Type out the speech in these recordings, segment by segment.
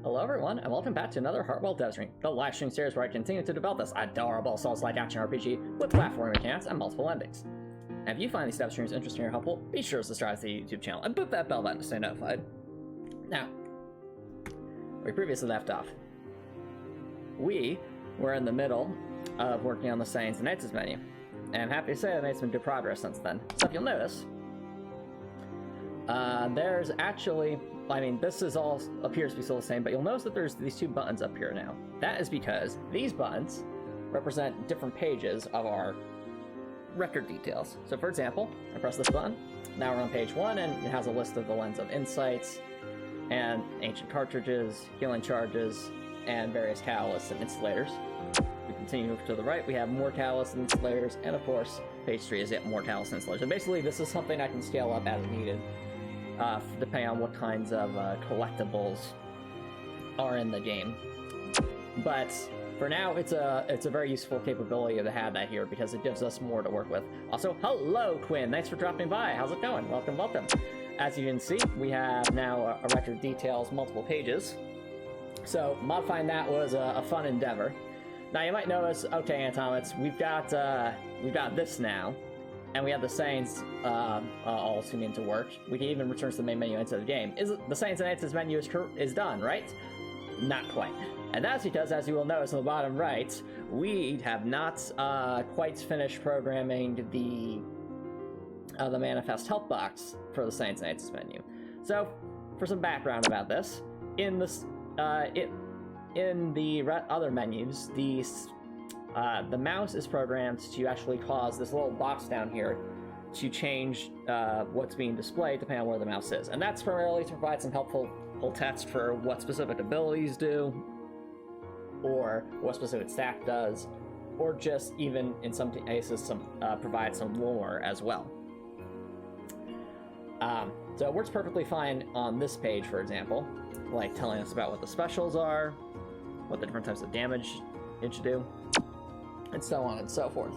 Hello everyone, and welcome back to another Heartwell dev stream, the live stream series where I continue to develop this adorable Souls-like action RPG with platforming mechanics and multiple endings. And if you find these dev streams interesting or helpful, be sure to subscribe to the YouTube channel and boop that bell button to stay notified. Now, we previously left off. We were in the middle of working on the Saints and Knights menu, and I'm happy to say I made some good progress since then. So if you'll notice, there's actually, I mean, this is all appears to be still the same, but you'll notice that there's these two buttons up here now. That is because these buttons represent different pages of our record details. So for example, I press this button, now we're on page 1, and it has a list of the Lens of Insights, and ancient cartridges, healing charges, and various catalysts and insulators. We continue to the right, we have more catalysts and insulators, and of course, page 3 is yet more catalysts and insulators. So basically, this is something I can scale up as needed, depending on what kinds of collectibles are in the game. But for now, it's a very useful capability to have that here because it gives us more to work with. Also, hello, Quinn. Thanks for dropping by. How's it going? Welcome, welcome. As you can see, we have now a record details, multiple pages. So modifying that was a fun endeavor. Now you might notice, okay, Antomicx, we've got this now. And we have the Saints all seeming to work. We can even return to the main menu inside the game. The Saints and Knights menu is done, right? Not quite. And that's because, as you will notice on the bottom right, we have not quite finished programming the manifest help box for the Saints and Knights menu. So, for some background about this, in the other menus, the mouse is programmed to actually cause this little box down here to change what's being displayed depending on where the mouse is. And that's primarily to provide some helpful text for what specific abilities do, or what specific stack does, or just even in some cases provide some lore as well. So it works perfectly fine on this page, for example, like telling us about what the specials are, what the different types of damage it should do, and so on and so forth.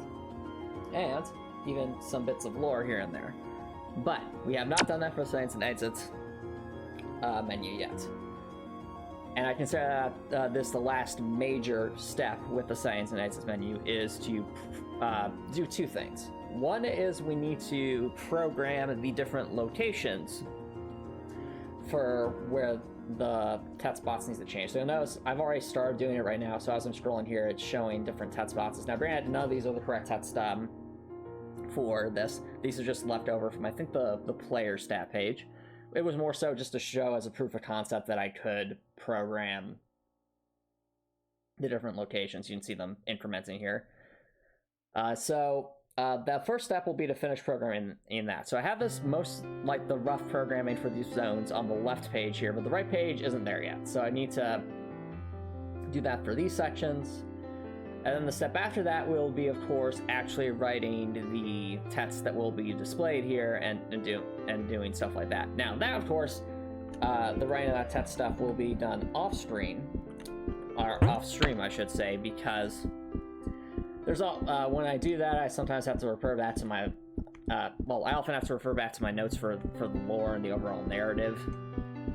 And even some bits of lore here and there. But we have not done that for the Saints and Exits menu yet. And I consider this the last major step with the Saints and Exits menu is to do two things. One is we need to program the different locations for where the TET spots needs to change. So you'll notice I've already started doing it right now, so as I'm scrolling here, it's showing different TET spots. Now granted, none of these are the correct TET for this. These are just left over from, I think, the player stat page. It was more so just to show as a proof of concept that I could program the different locations. You can see them incrementing here. The first step will be to finish programming in that. So I have this the rough programming for these zones on the left page here, but the right page isn't there yet. So I need to do that for these sections. And then the step after that will be, of course, actually writing the text that will be displayed here and doing stuff like that. Now that, of course, the writing of that text stuff will be done off-screen, or off-stream, I should say, because there's when I do that, I sometimes have to refer back to my, I often have to refer back to my notes for the lore and the overall narrative,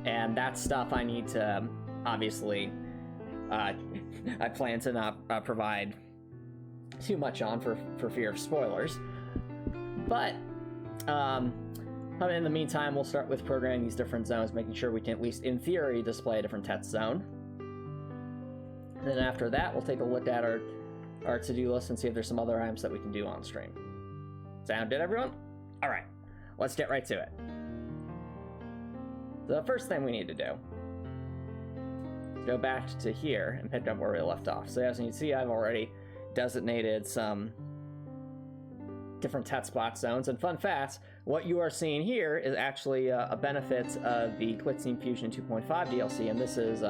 and that stuff I need to, obviously, I plan to not provide too much on for fear of spoilers, but in the meantime, we'll start with programming these different zones, making sure we can at least in theory display a different text zone. And then after that, we'll take a look at our to-do list and see if there's some other items that we can do on stream. Sound good, everyone? All right, let's get right to it. The first thing we need to do is go back to here and pick up where we left off. So as you can see, I've already designated some different TET spot zones. And fun fact, what you are seeing here is actually a benefit of the Clickteam Fusion 2.5 DLC, and this is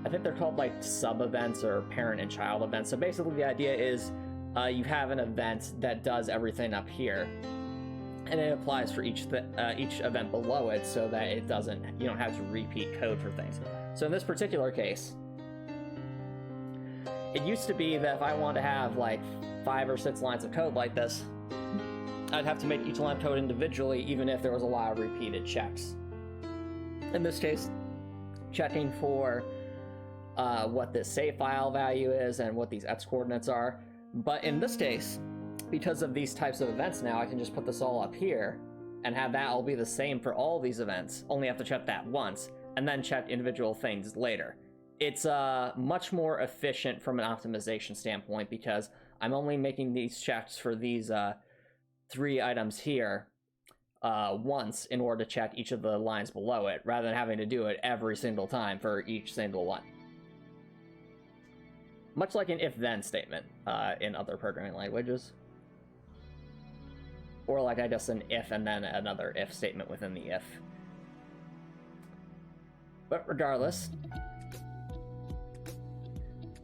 I think they're called like sub-events or parent and child events. So basically the idea is you have an event that does everything up here, and it applies for each event below it so that you don't have to repeat code for things. So in this particular case, it used to be that if I wanted to have like 5 or 6 lines of code like this, I'd have to make each line of code individually, even if there was a lot of repeated checks. In this case, checking for what this save file value is and what these x coordinates are. But in this case, because of these types of events now, I can just put this all up here and have that all be the same for all these events. Only have to check that once and then check individual things later. It's much more efficient from an optimization standpoint because I'm only making these checks for these 3 items here once in order to check each of the lines below it, rather than having to do it every single time for each single one. Much like an if-then statement in other programming languages. Or like I guess an if and then another if statement within the if. But regardless,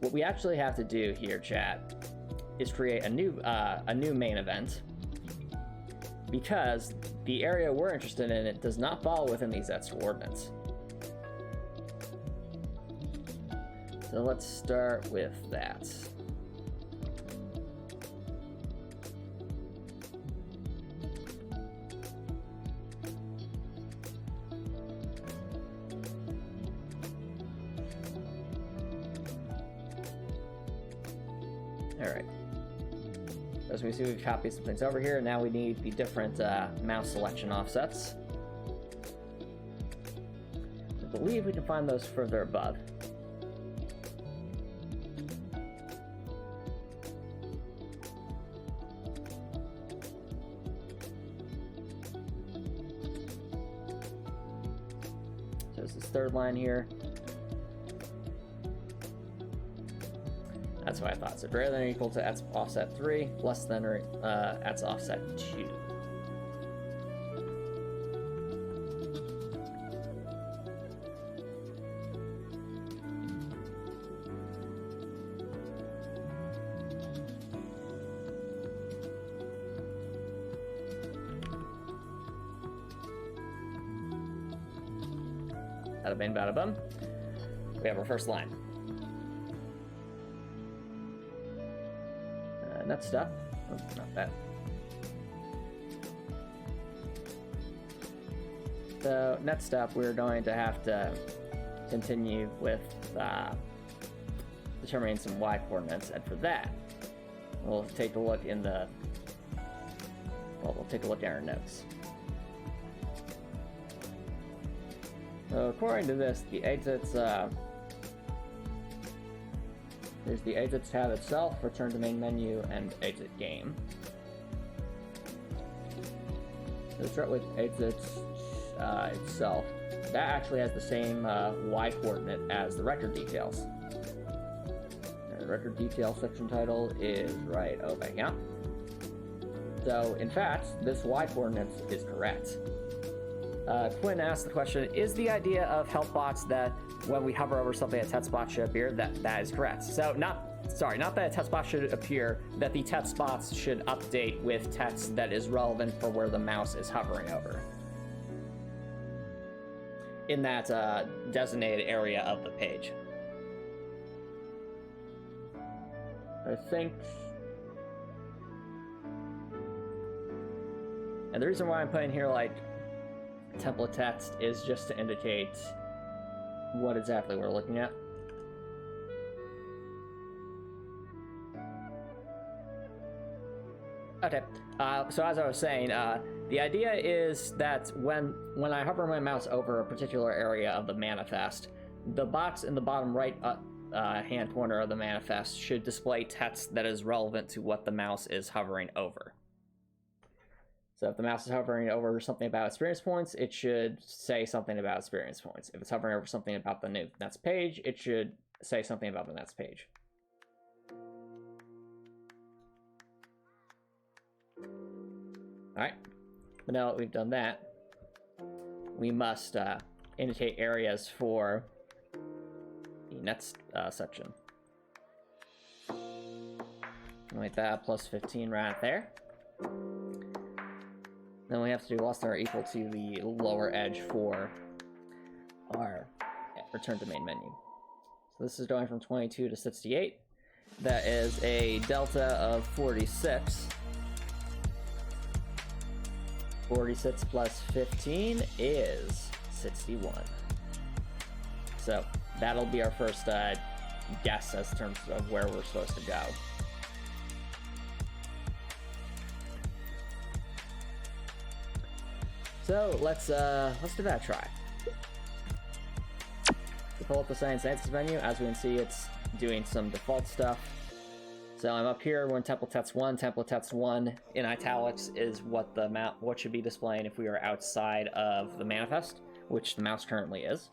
what we actually have to do here, chat, is create a new main event, because the area we're interested in, it does not fall within these x coordinates. So let's start with that. Alright. As we see, we've copied some things over here. Now we need the different mouse selection offsets. I believe we can find those further above. So this is third line here. That's what I thought. So greater than or equal to at offset 3, less than or at offset 2. Bada bing, bada bum. We have our first line. Next step. Oh, not that. So next step, we're going to have to continue with determining some y coordinates, and for that, we'll take a look in the. Well, we'll take a look at our notes. So according to this, the exits. There's the exits tab itself, return to main menu, and exit game. So let's start with exits itself. That actually has the same y coordinate as the record details. And the record detail section title is right over here. So in fact, this y coordinate is correct. Quinn asked the question, is the idea of health bots that when we hover over something, a text spot should appear? That is correct. So not that a text spot should appear, that the text spots should update with text that is relevant for where the mouse is hovering over. In that designated area of the page. I think... And the reason why I'm putting here, like, template text is just to indicate what exactly we're looking at. Okay, so as I was saying, the idea is that when I hover my mouse over a particular area of the manifest, the box in the bottom right hand corner of the manifest should display text that is relevant to what the mouse is hovering over. So if the mouse is hovering over something about experience points, it should say something about experience points. If it's hovering over something about the new next page, it should say something about the next page. Alright, but now that we've done that, we must indicate areas for the next section. Like that, plus 15 right there. Then we have to do less than or equal to the lower edge for our return to main menu. So this is going from 22 to 68. That is a delta of 46. 46 plus 15 is 61. So that'll be our first guess as terms of where we're supposed to go. So let's give that a try. To pull up the Science Answers menu, as we can see, it's doing some default stuff. So I'm up here, we're in template text 1. Template text 1 in italics is what what should be displaying if we are outside of the manifest, which the mouse currently is.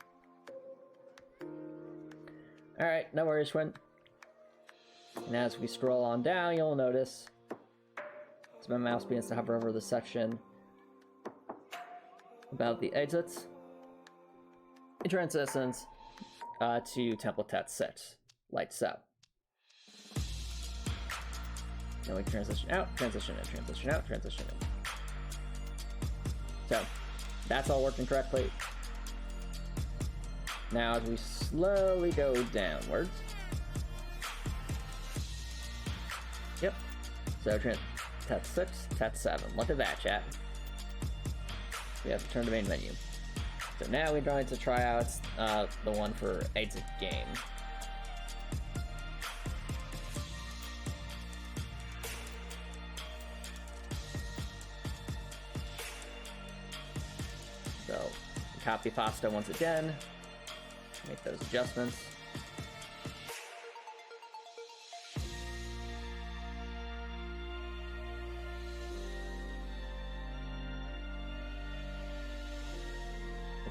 Alright, no worries, Quinn. And as we scroll on down, you'll notice as my mouse begins to hover over the section about the exits, it transitions to template text 6, like so. Then we transition out, transition in, transition out, transition in. So that's all working correctly. Now as we slowly go downwards. Yep. So text 6, text 7. Look at that, chat. We have to turn to main menu. So now we're going to try out the one for exit game. So copy pasta once again, make those adjustments.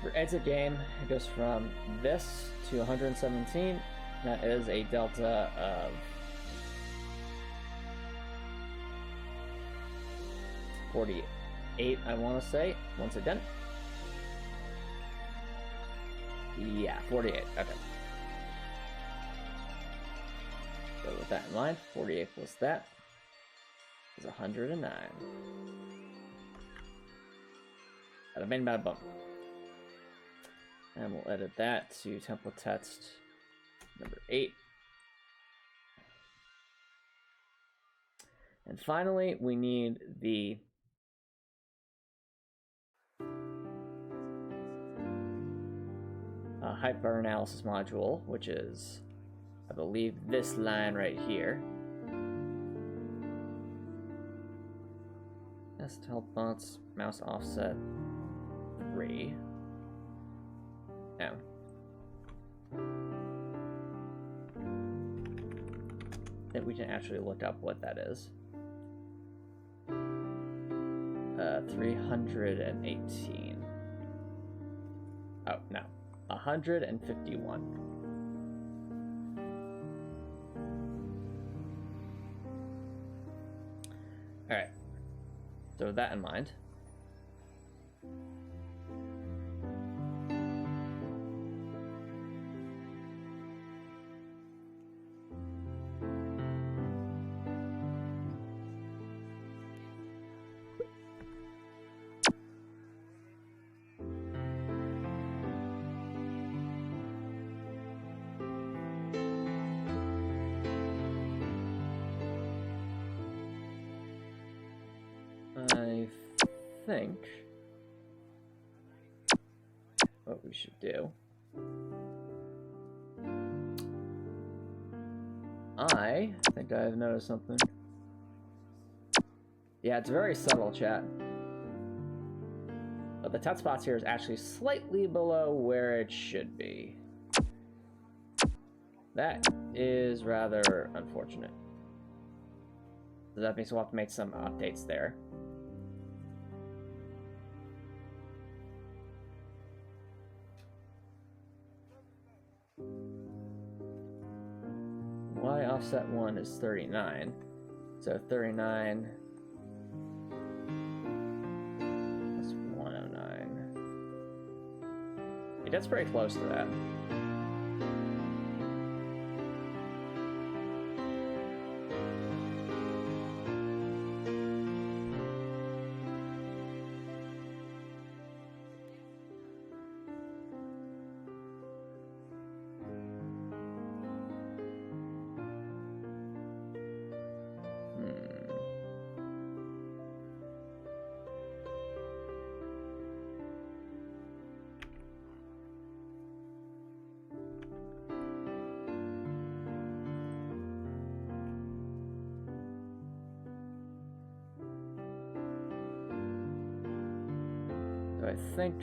For exit game, it goes from this to 117. That is a delta of 48, I want to say, once again. Yeah, 48, okay. So with that in mind, 48 plus that is 109. Bada bing, bada boom. And we'll edit that to template text number 8. And finally, we need the hyperanalysis module, which is, I believe, this line right here. Test help fonts, mouse offset 3. Now, that we can actually look up what that is. 318. Oh, no. 151. Alright. So with that in mind, I think what we should do, I think I've noticed something. Yeah, it's very subtle, chat. But the text spots here is actually slightly below where it should be. That is rather unfortunate. So that means we'll have to make some updates there. Y offset 1 is 39. So 39 plus 109. Yeah, that's pretty close to that. I think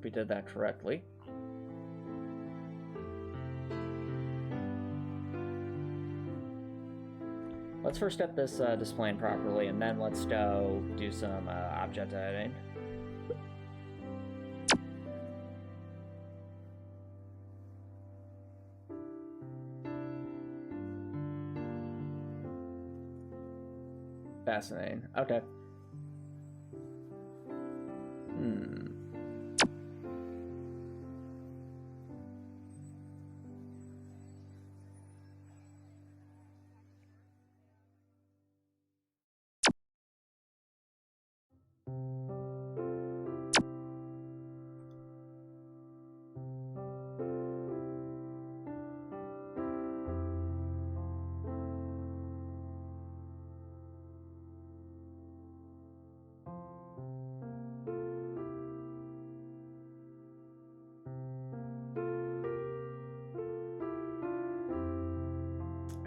we did that correctly. Let's first get this displaying properly, and then let's go do some object editing. Fascinating. Okay.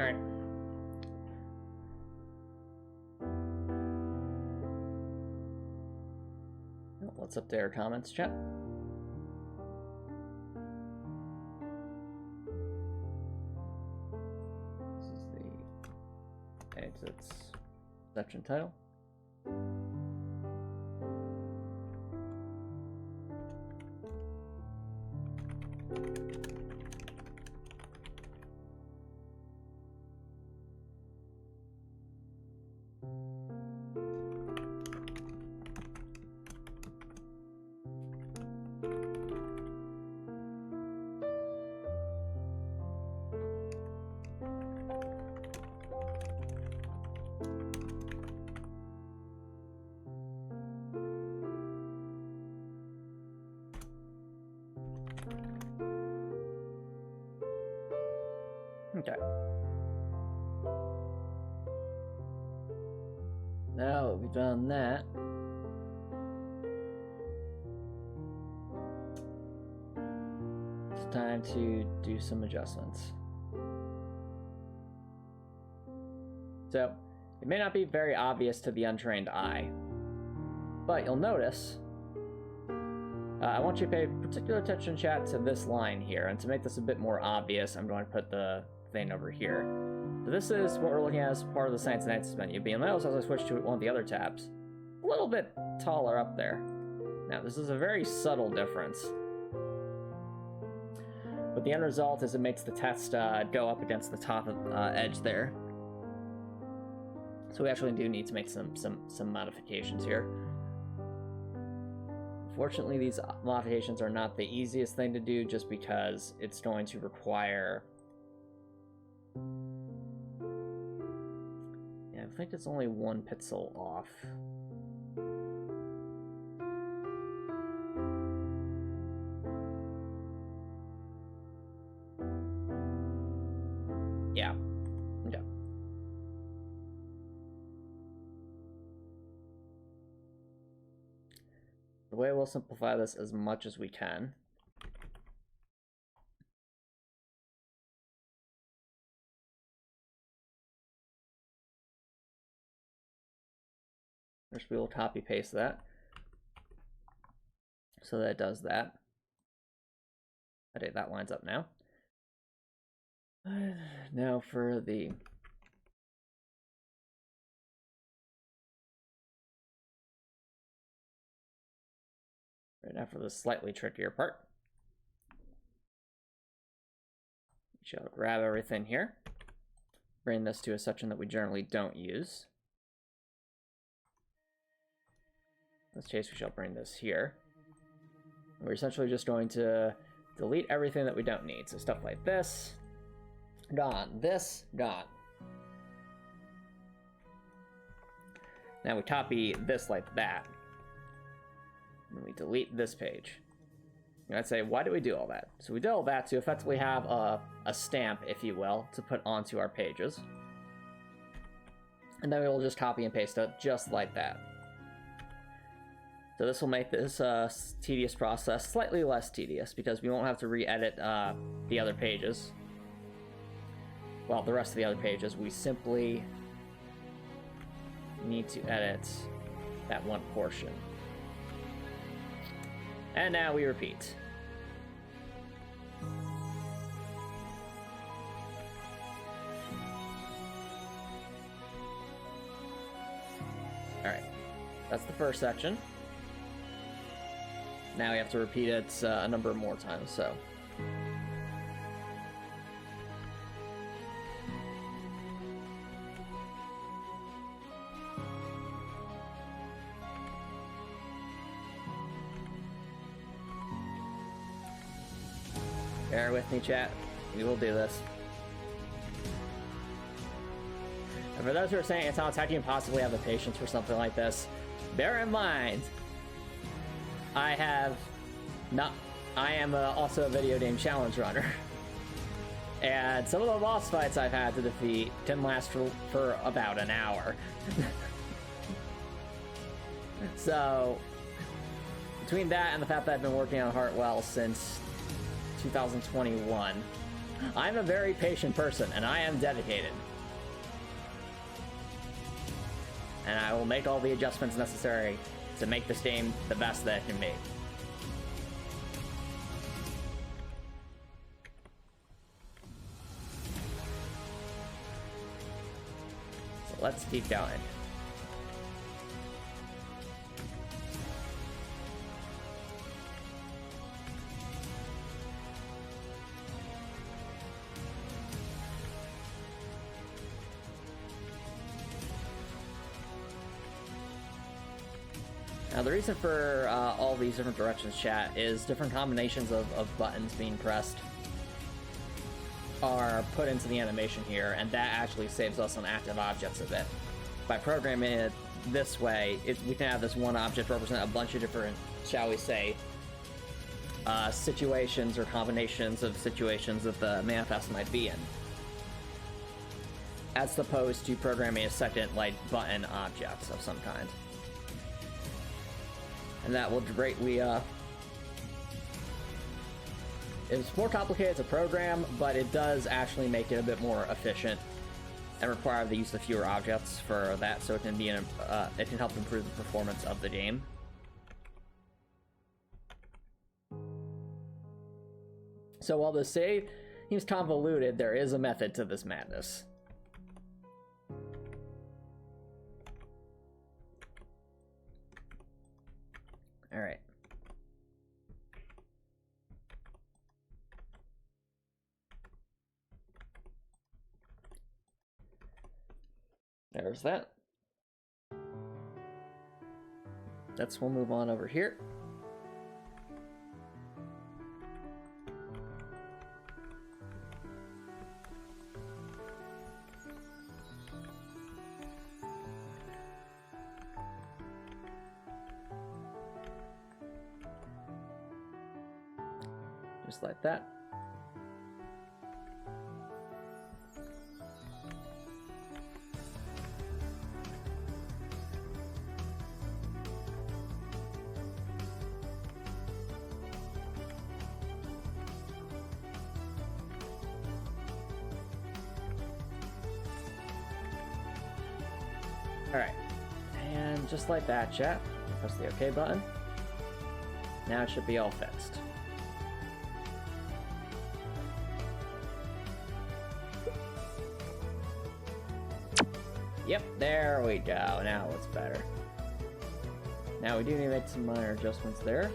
Alright. Let's update our comments, chat. This is the exits section title. Okay. Now that we've done that, it's time to do some adjustments. So, it may not be very obvious to the untrained eye, but you'll notice I want you to pay particular attention, chat, to this line here, and to make this a bit more obvious, I'm going to put the thing over here. So this is what we're looking at as part of the Science and Answers menu. But you'll notice as I switch to one of the other tabs, a little bit taller up there. Now, this is a very subtle difference, but the end result is it makes the text go up against the top of edge there. So we actually do need to make some modifications here. Fortunately, these modifications are not the easiest thing to do, just because it's going to require... Yeah, I think it's only 1 pixel off. Yeah. Okay. The way we'll simplify this as much as we can. First, we will copy paste that so that it does that. Okay, that lines up now. Now for the the slightly trickier part. We shall grab everything here, bring this to a section that we generally don't use. In this case, we shall bring this here. And we're essentially just going to delete everything that we don't need. So stuff like this, gone. This, gone. Now we copy this like that. And we delete this page. And I'd say, why do we do all that? So we did all that to effectively have a stamp, if you will, to put onto our pages. And then we will just copy and paste it just like that. So this will make this tedious process slightly less tedious, because we won't have to re-edit the other pages. Well, the rest of the other pages, we simply need to edit that one portion. And now we repeat. Alright, that's the first section. Now we have to repeat it a number more times, so. Bear with me, chat. We will do this. And for those who are saying, Antomicx, how can you possibly have the patience for something like this? Bear in mind, I am also a video game challenge runner. And some of the boss fights I've had to defeat can last for about an hour. So, between that and the fact that I've been working on Heartwell since 2021, I'm a very patient person, and I am dedicated. And I will make all the adjustments necessary to make this game the best that it can be. So let's keep going. Now, the reason for all these different directions, chat, is different combinations of buttons being pressed are put into the animation here, and that actually saves us on active objects a bit. By programming it this way, we can have this one object represent a bunch of different, shall we say, situations or combinations of situations that the manifest might be in, as opposed to programming a second, like, button object of some kind. And that will greatly, it's more complicated to program, but it does actually make it a bit more efficient and require the use of fewer objects for that, so it can be it can help improve the performance of the game. So while the save seems convoluted, there is a method to this madness. All right. There's that. We'll move on over here. Just like that. All right, and just like that, chat, press the OK button. Now it should be all fixed. Yep, there we go. Now it's better. Now we do need to make some minor adjustments there.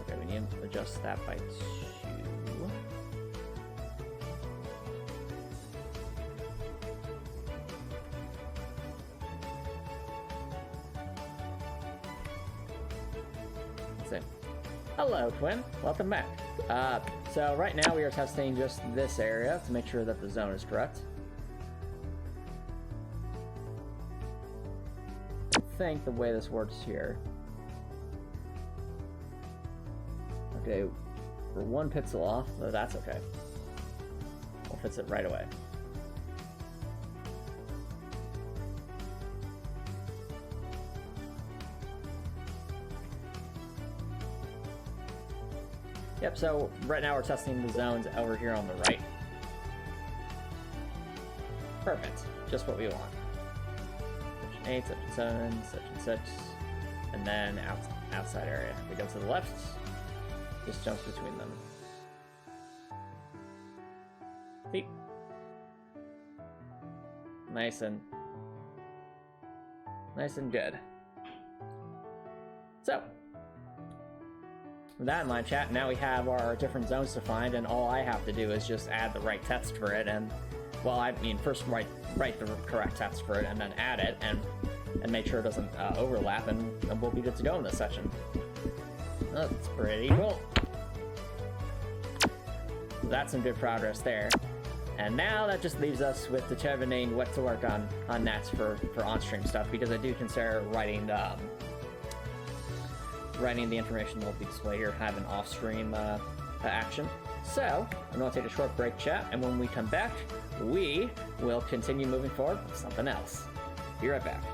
Okay, we need to adjust that by 2. Hello, Twin. Welcome back. So right now we are testing just this area to make sure that the zone is correct. I think the way this works here. Okay, we're 1 pixel off, so that's okay. We'll fix it right away. Yep, so right now we're testing the zones over here on the right. Perfect. Just what we want. 8, such and 7, such and such, and then outside area. We go to the left, just jumps between them. See? Nice and good. So, with that in mind, chat, now we have our different zones defined, and all I have to do is just add the right text for it, and, well, I mean, first write the correct text for it, and then add it, and make sure it doesn't overlap, and we'll be good to go in this session. That's pretty cool. So that's some good progress there. And now that just leaves us with determining what to work on next for on-stream stuff, because I do consider writing the information that will be displayed here have an off-stream action. So, I'm going to take a short break, chat, and when we come back, we will continue moving forward with something else. Be right back.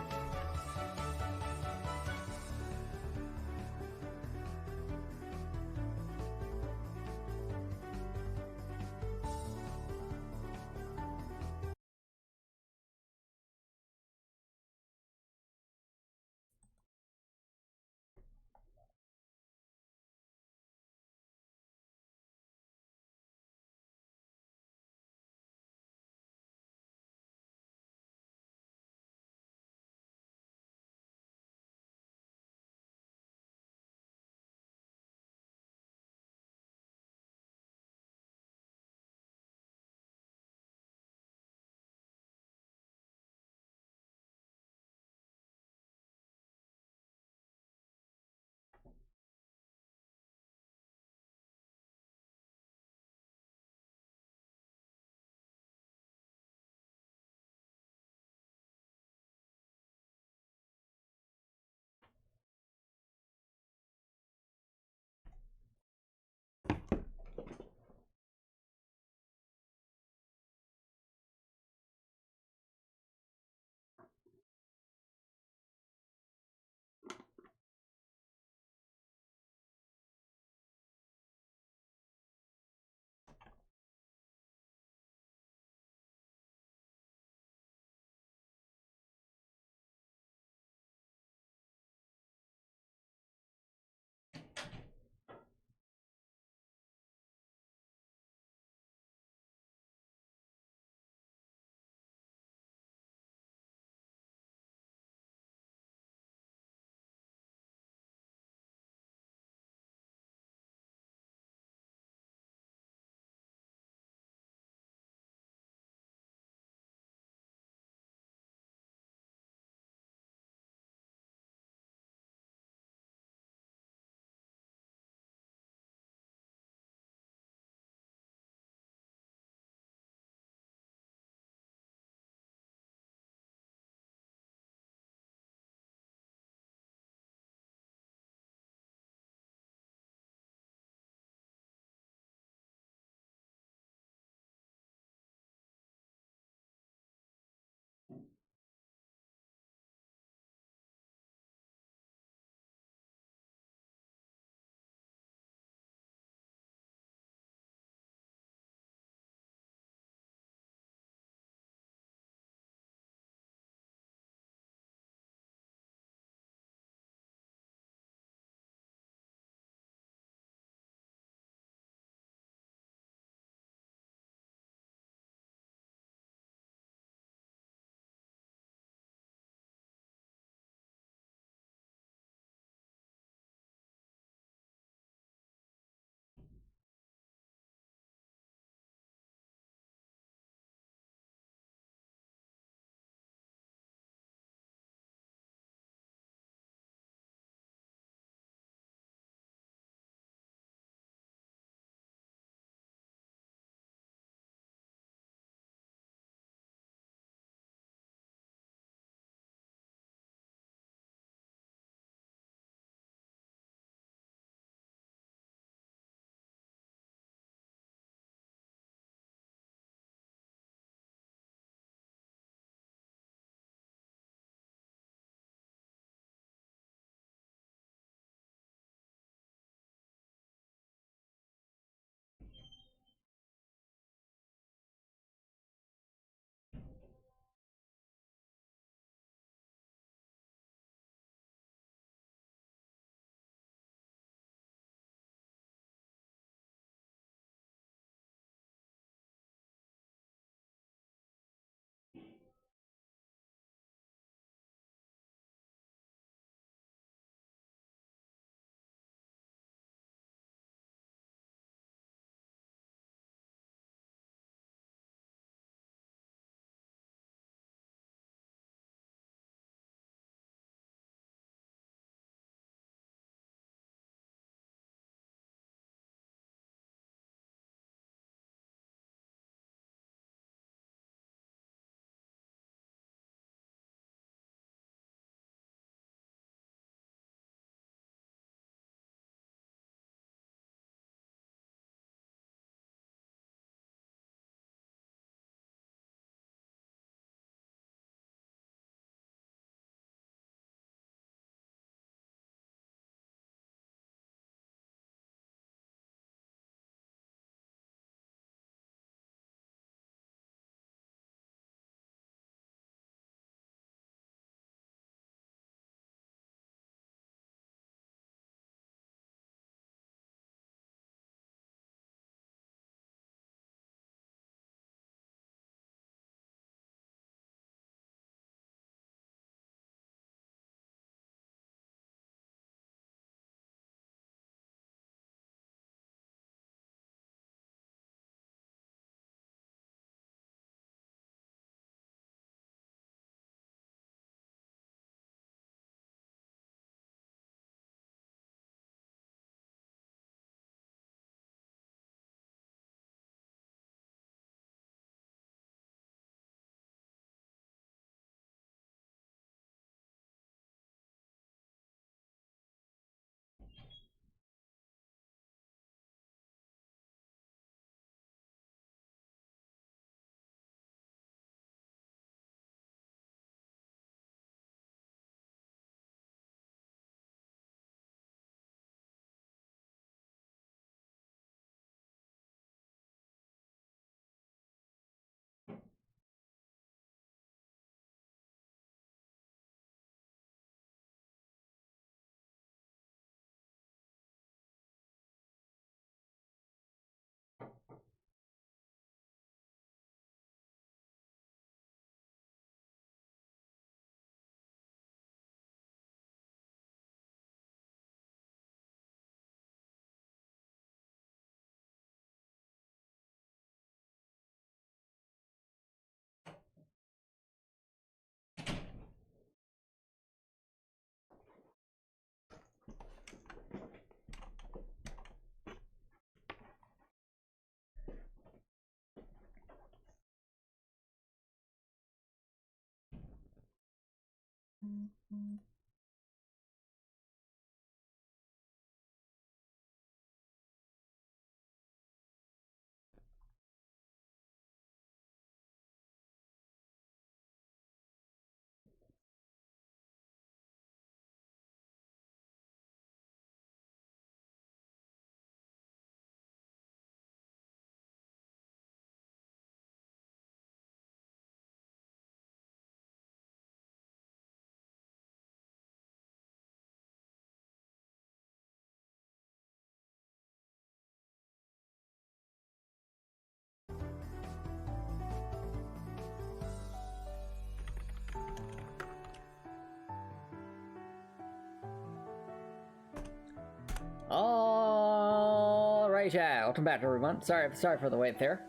Alright, yeah, welcome back everyone. Sorry for the wait there.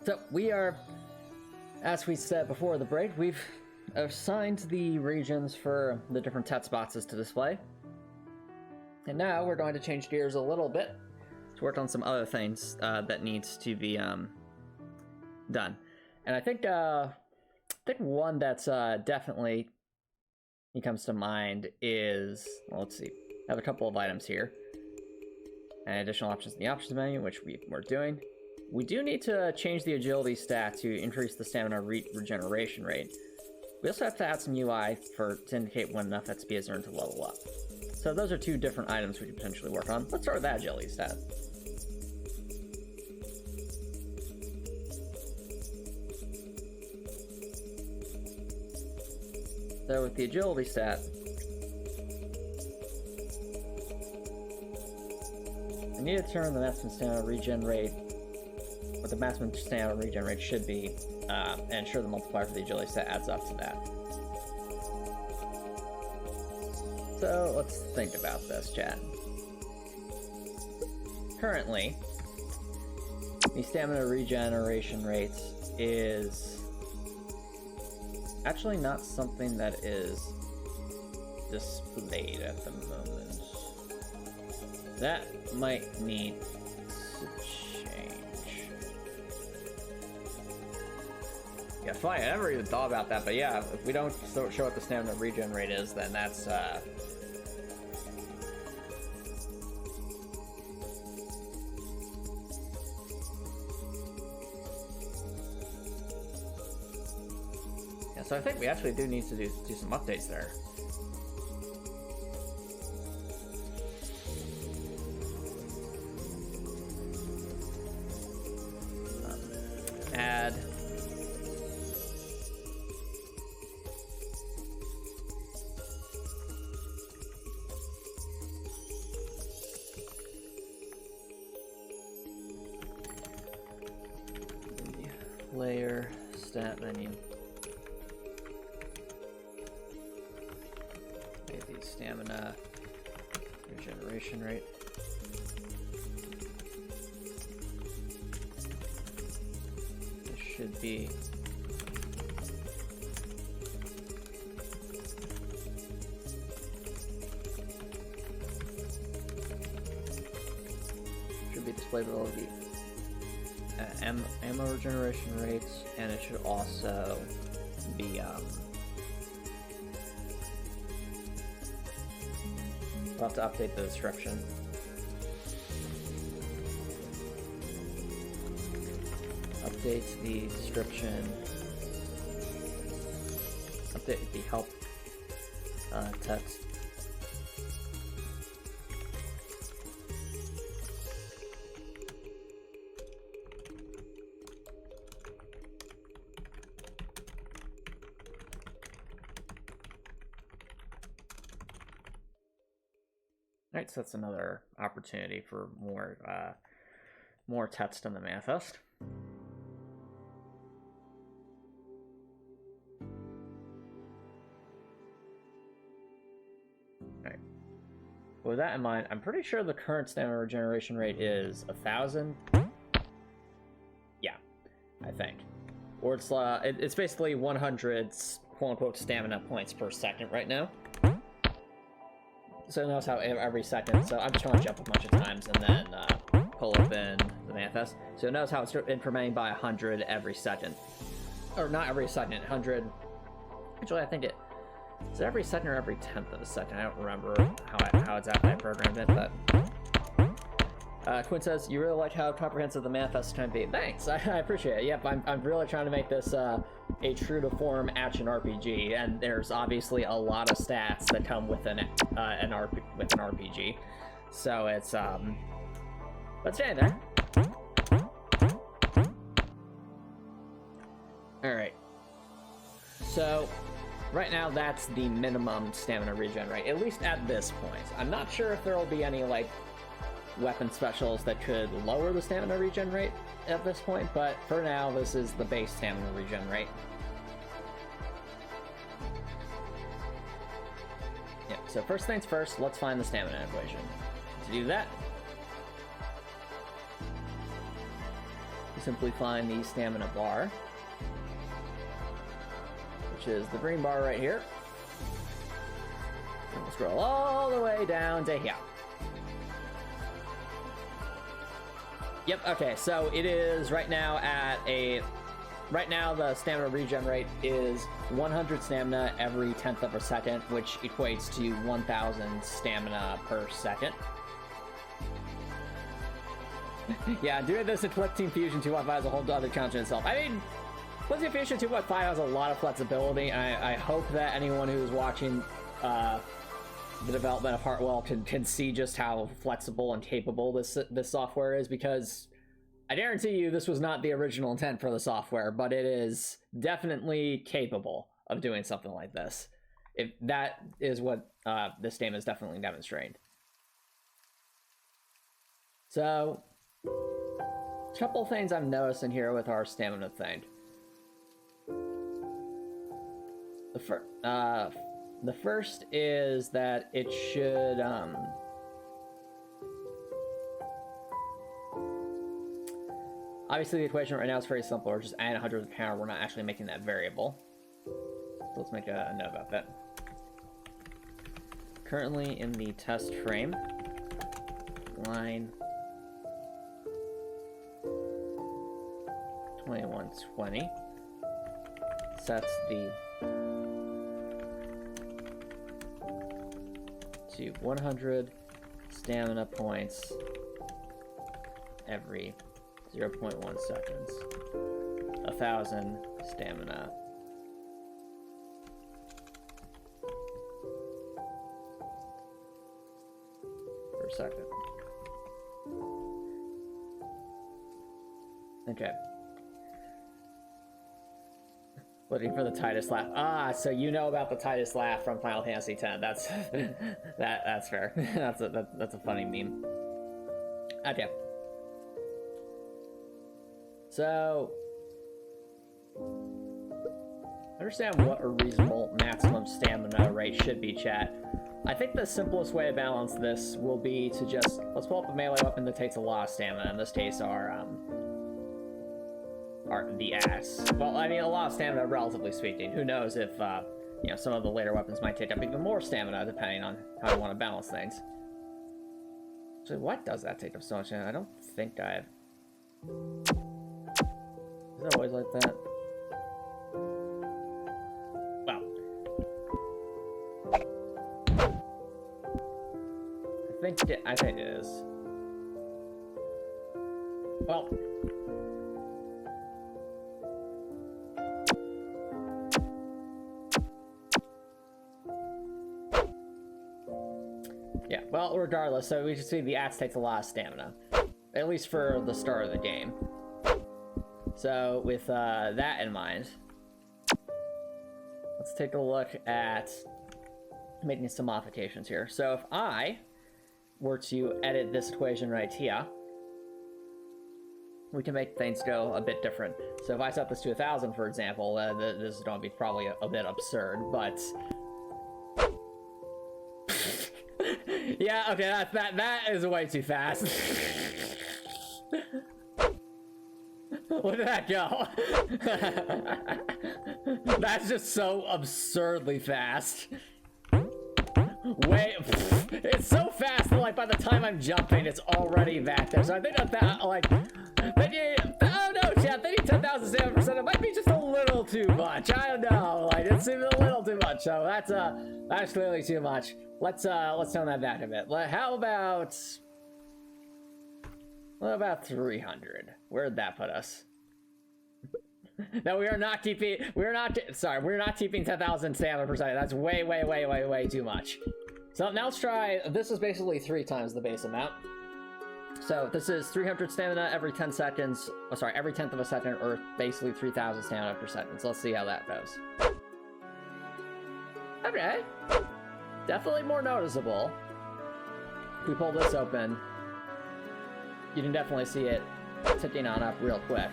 So, we are, as we said before the break, we've assigned the regions for the different text boxes to display. And now we're going to change gears a little bit to work on some other things that needs to be done. And I think one that's definitely comes to mind is, well, let's see, I have a couple of items here. And additional options in the options menu, which we're doing. We do need to change the agility stat to increase the stamina regeneration rate. We also have to add some UI to indicate when enough XP is earned to level up. So those are two different items we could potentially work on. Let's start with that agility stat. So with the agility stat, I need to determine the maximum stamina regen rate, what the maximum stamina regen rate should be, and ensure the multiplier for the agility stat adds up to that. So let's think about this, chat. Currently, the stamina regeneration rate is actually not something that is displayed at the moment. That might need to change. Yeah, fine. I never even thought about that, but yeah, if we don't show what the stamina regen rate is, then that's yeah, so I think we actually do need to do some updates there. Add layer stat menu. Maybe stamina regeneration rate. Should be displayed below the ammo regeneration rates, and it should also be we'll have to update the description. Update the description. Update the help text. Alright, so that's another opportunity for more text in the manifest. Alright. With that in mind, I'm pretty sure the current stamina regeneration rate is 1,000. Yeah, I think. Or it's basically 100 quote-unquote stamina points per second right now. So it knows how every second, so I'm just going to jump a bunch of times and then pull open the manifest. So it knows how it's incrementing by 100 every second. Or not every second, 100. Actually, I think it is every second or every 10th of a second. I don't remember how exactly I programmed it, but Quinn says, you really like how comprehensive the manifest is trying to be. Thanks, I appreciate it. Yep, I'm really trying to make this a true-to-form action RPG, and there's obviously a lot of stats that come with an RPG. So it's, let's stay there. Alright. So, right now that's the minimum stamina regen rate, at least at this point. I'm not sure if there will be any, like, weapon specials that could lower the stamina regen rate at this point, but for now, this is the base stamina regen rate. Yeah, so first things first, let's find the stamina equation. To do that, simply find the stamina bar, which is the green bar right here. And we'll scroll all the way down to here. Yep, okay, so it is right now right now the stamina regen rate is 100 stamina every 10th of a second, which equates to 1,000 stamina per second. Yeah, doing this in Clickteam Fusion 2.5 is a whole other challenge in itself. I mean, Clickteam Fusion 2.5 has a lot of flexibility, and I hope that anyone who's watching the development of Heartwell can see just how flexible and capable this software is, because I guarantee you this was not the original intent for the software, but it is definitely capable of doing something like this. If that is what this game is definitely demonstrating. So, a couple things I'm noticing here with our stamina thing. The first is that it should, obviously the equation right now is very simple. We're just adding 100 to the counter. We're not actually making that variable. So let's make a note about that. Currently in the test frame, line 2120 sets the to 100 stamina points every 0.1 seconds. 1,000 stamina per second. Okay. Looking for the tightest laugh. Ah, so you know about the tightest laugh from Final Fantasy X. That's that's fair. that's a funny meme. Okay. So understand what a reasonable maximum stamina rate should be, chat. I think the simplest way to balance this will be to just let's pull up a melee weapon that takes a lot of stamina. In this case, are the axe. Well, I mean, a lot of stamina, relatively speaking. Who knows if, you know, some of the later weapons might take up even more stamina, depending on how you want to balance things. So what does that take up so much? I don't think I've... Is it always like that? Well. I think it is. Well... Yeah, well, regardless, so we should see the axe takes a lot of stamina. At least for the start of the game. So, with that in mind, let's take a look at making some modifications here. So if I were to edit this equation right here, we can make things go a bit different. So if I set this to 1,000, for example, this is going to be probably a bit absurd, but... Yeah, okay, that is way too fast. Where did that go? That's just so absurdly fast. Wait, it's so fast that, like, by the time I'm jumping, it's already back there. So I think that like, oh no, chat, they need 10,000 stamina %. It might be just a little too much. I don't know, like, it seems a little too much. So that's clearly too much. Let's tone that back a bit. How about 300? Where'd that put us? No, we're not keeping 10,000 stamina per second. That's way too much. So now let's try, this is basically 3 times the base amount. So this is 300 stamina every 10 seconds, every 10th of a second, or basically 3,000 stamina per second. So let's see how that goes. Okay. Definitely more noticeable. If we pull this open, you can definitely see it ticking on up real quick.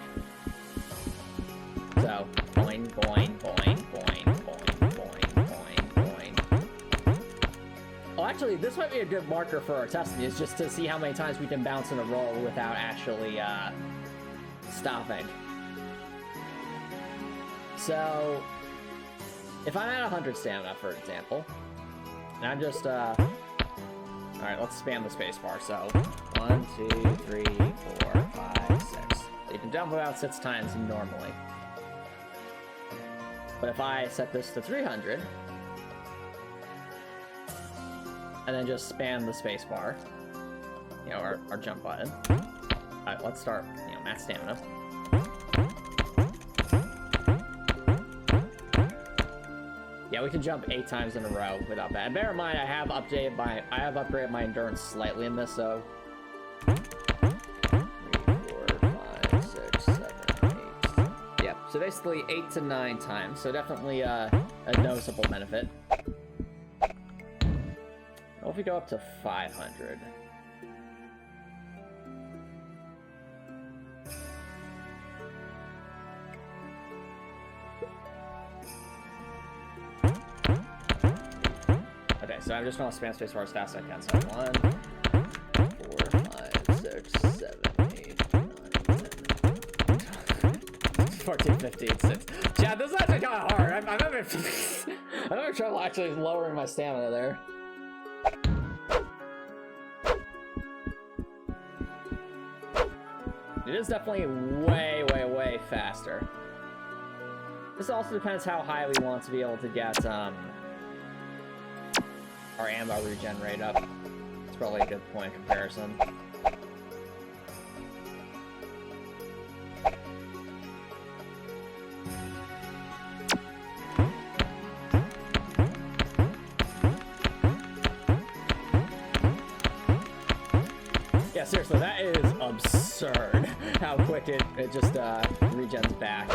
So, boing, boing, boing, boing, boing, boing, boing, boing. Oh, actually, this might be a good marker for our testing, is just to see how many times we can bounce in a roll without actually stopping. So, if I'm at 100 stamina, for example, and I'm just, alright, let's spam the spacebar. So, 1, 2, 3, 4, 5, 6. You can jump about 6 times normally. But if I set this to 300, and then just spam the spacebar, you know, our jump button. Alright, let's start, you know, max stamina. Yeah, we can jump 8 times in a row without that. And bear in mind, I have upgraded my endurance slightly in this, so 3, 4, 5, 6, 7, 8. Yeah, so basically 8 to 9 times. So definitely a noticeable benefit. What if we go up to 500? Okay, so I'm just gonna spam spacebar as fast as I can. So 1, 4, 5, 6, 7, 8, 9, 10, 14, 15, 6. Yeah, this is actually kind of hard. I'm having trouble actually lowering my stamina there. It is definitely way, way, way faster. This also depends how high we want to be able to get our ammo regen rate up. It's probably a good point of comparison. Yeah, seriously, that is absurd how quick it just regens back.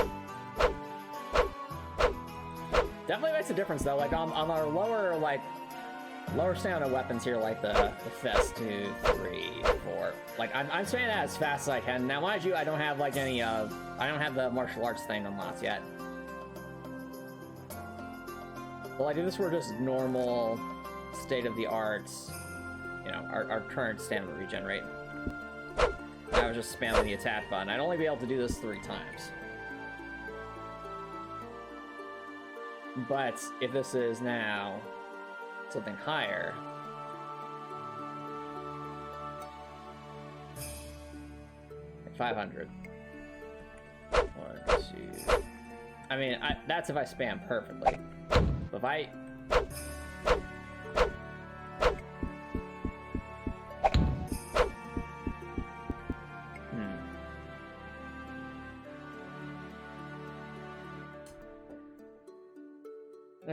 Definitely makes a difference though, like on our lower stamina weapons here, like the fist, 2, 3, 4. Like I'm saying that as fast as I can. Now mind you, I don't have like any I don't have the martial arts thing unlocked yet. But like if this were just normal state of the arts, you know, our current stamina regen rate, I was just spamming the attack button, I'd only be able to do this 3 times. But if this is now something higher, like 500. 1, 2. I mean, that's if I spam perfectly. But if I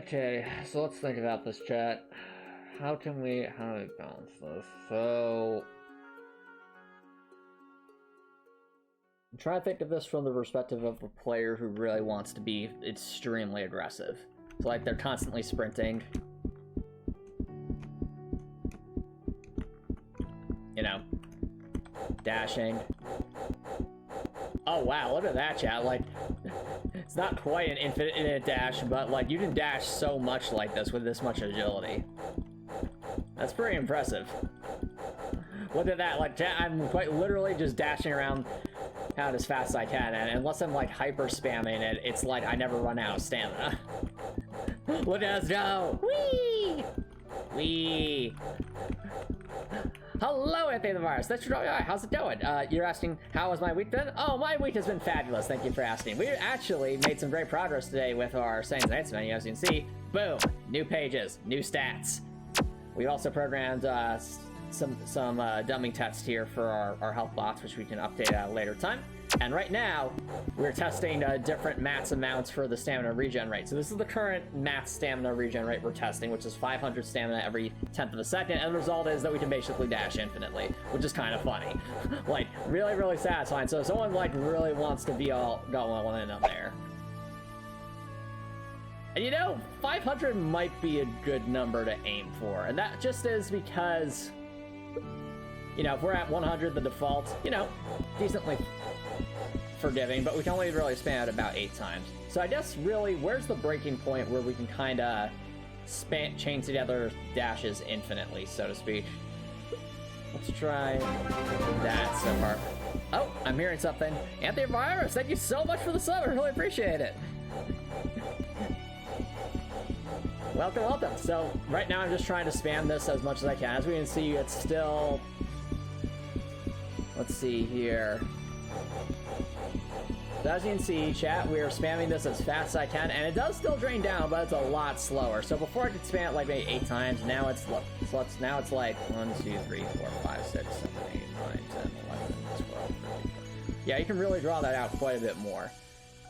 Okay, so let's think about this, chat. How do we balance this? So I'm trying to think of this from the perspective of a player who really wants to be extremely aggressive. So like they're constantly sprinting. You know, dashing. Oh wow, look at that, chat. Like, it's not quite an infinite dash, but like you can dash so much like this with this much agility. That's pretty impressive. Look at that, like chat, I'm quite literally just dashing around out as fast as I can, and unless I'm like hyper spamming it, it's like I never run out of stamina. Look at us go! Whee! Whee! Hello, Anthony the Virus. That's your how's it going? You're asking, how has my week been? Oh, my week has been fabulous. Thank you for asking. We actually made some great progress today with our Saints Nights menu, as you can see. Boom! New pages, new stats. We also programmed some dumbing tests here for our health box, which we can update at a later time. And right now, we're testing different max amounts for the stamina regen rate. So this is the current max stamina regen rate we're testing, which is 500 stamina every 10th of a second. And the result is that we can basically dash infinitely, which is kind of funny. Like, really, really satisfying. So if someone like really wants to be all going in up there. And you know, 500 might be a good number to aim for. And that just is because, you know, if we're at 100, the default, you know, decently forgiving, but we can only really spam it about 8 times. So I guess really, where's the breaking point where we can kind of chain together dashes infinitely, so to speak? Let's try that so far. Oh, I'm hearing something. Antivirus, thank you so much for the sub. I really appreciate it. Welcome, welcome. So right now I'm just trying to spam this as much as I can. As we can see, it's still... Let's see here. So as you can see, chat, we are spamming this as fast as I can, and it does still drain down, but it's a lot slower. So before I could spam it like maybe 8 times, now it's now it's like 1, 2, 3, 4, 5, 6, 7, 8, 9, 10, 11, 12, 13. Yeah, you can really draw that out quite a bit more.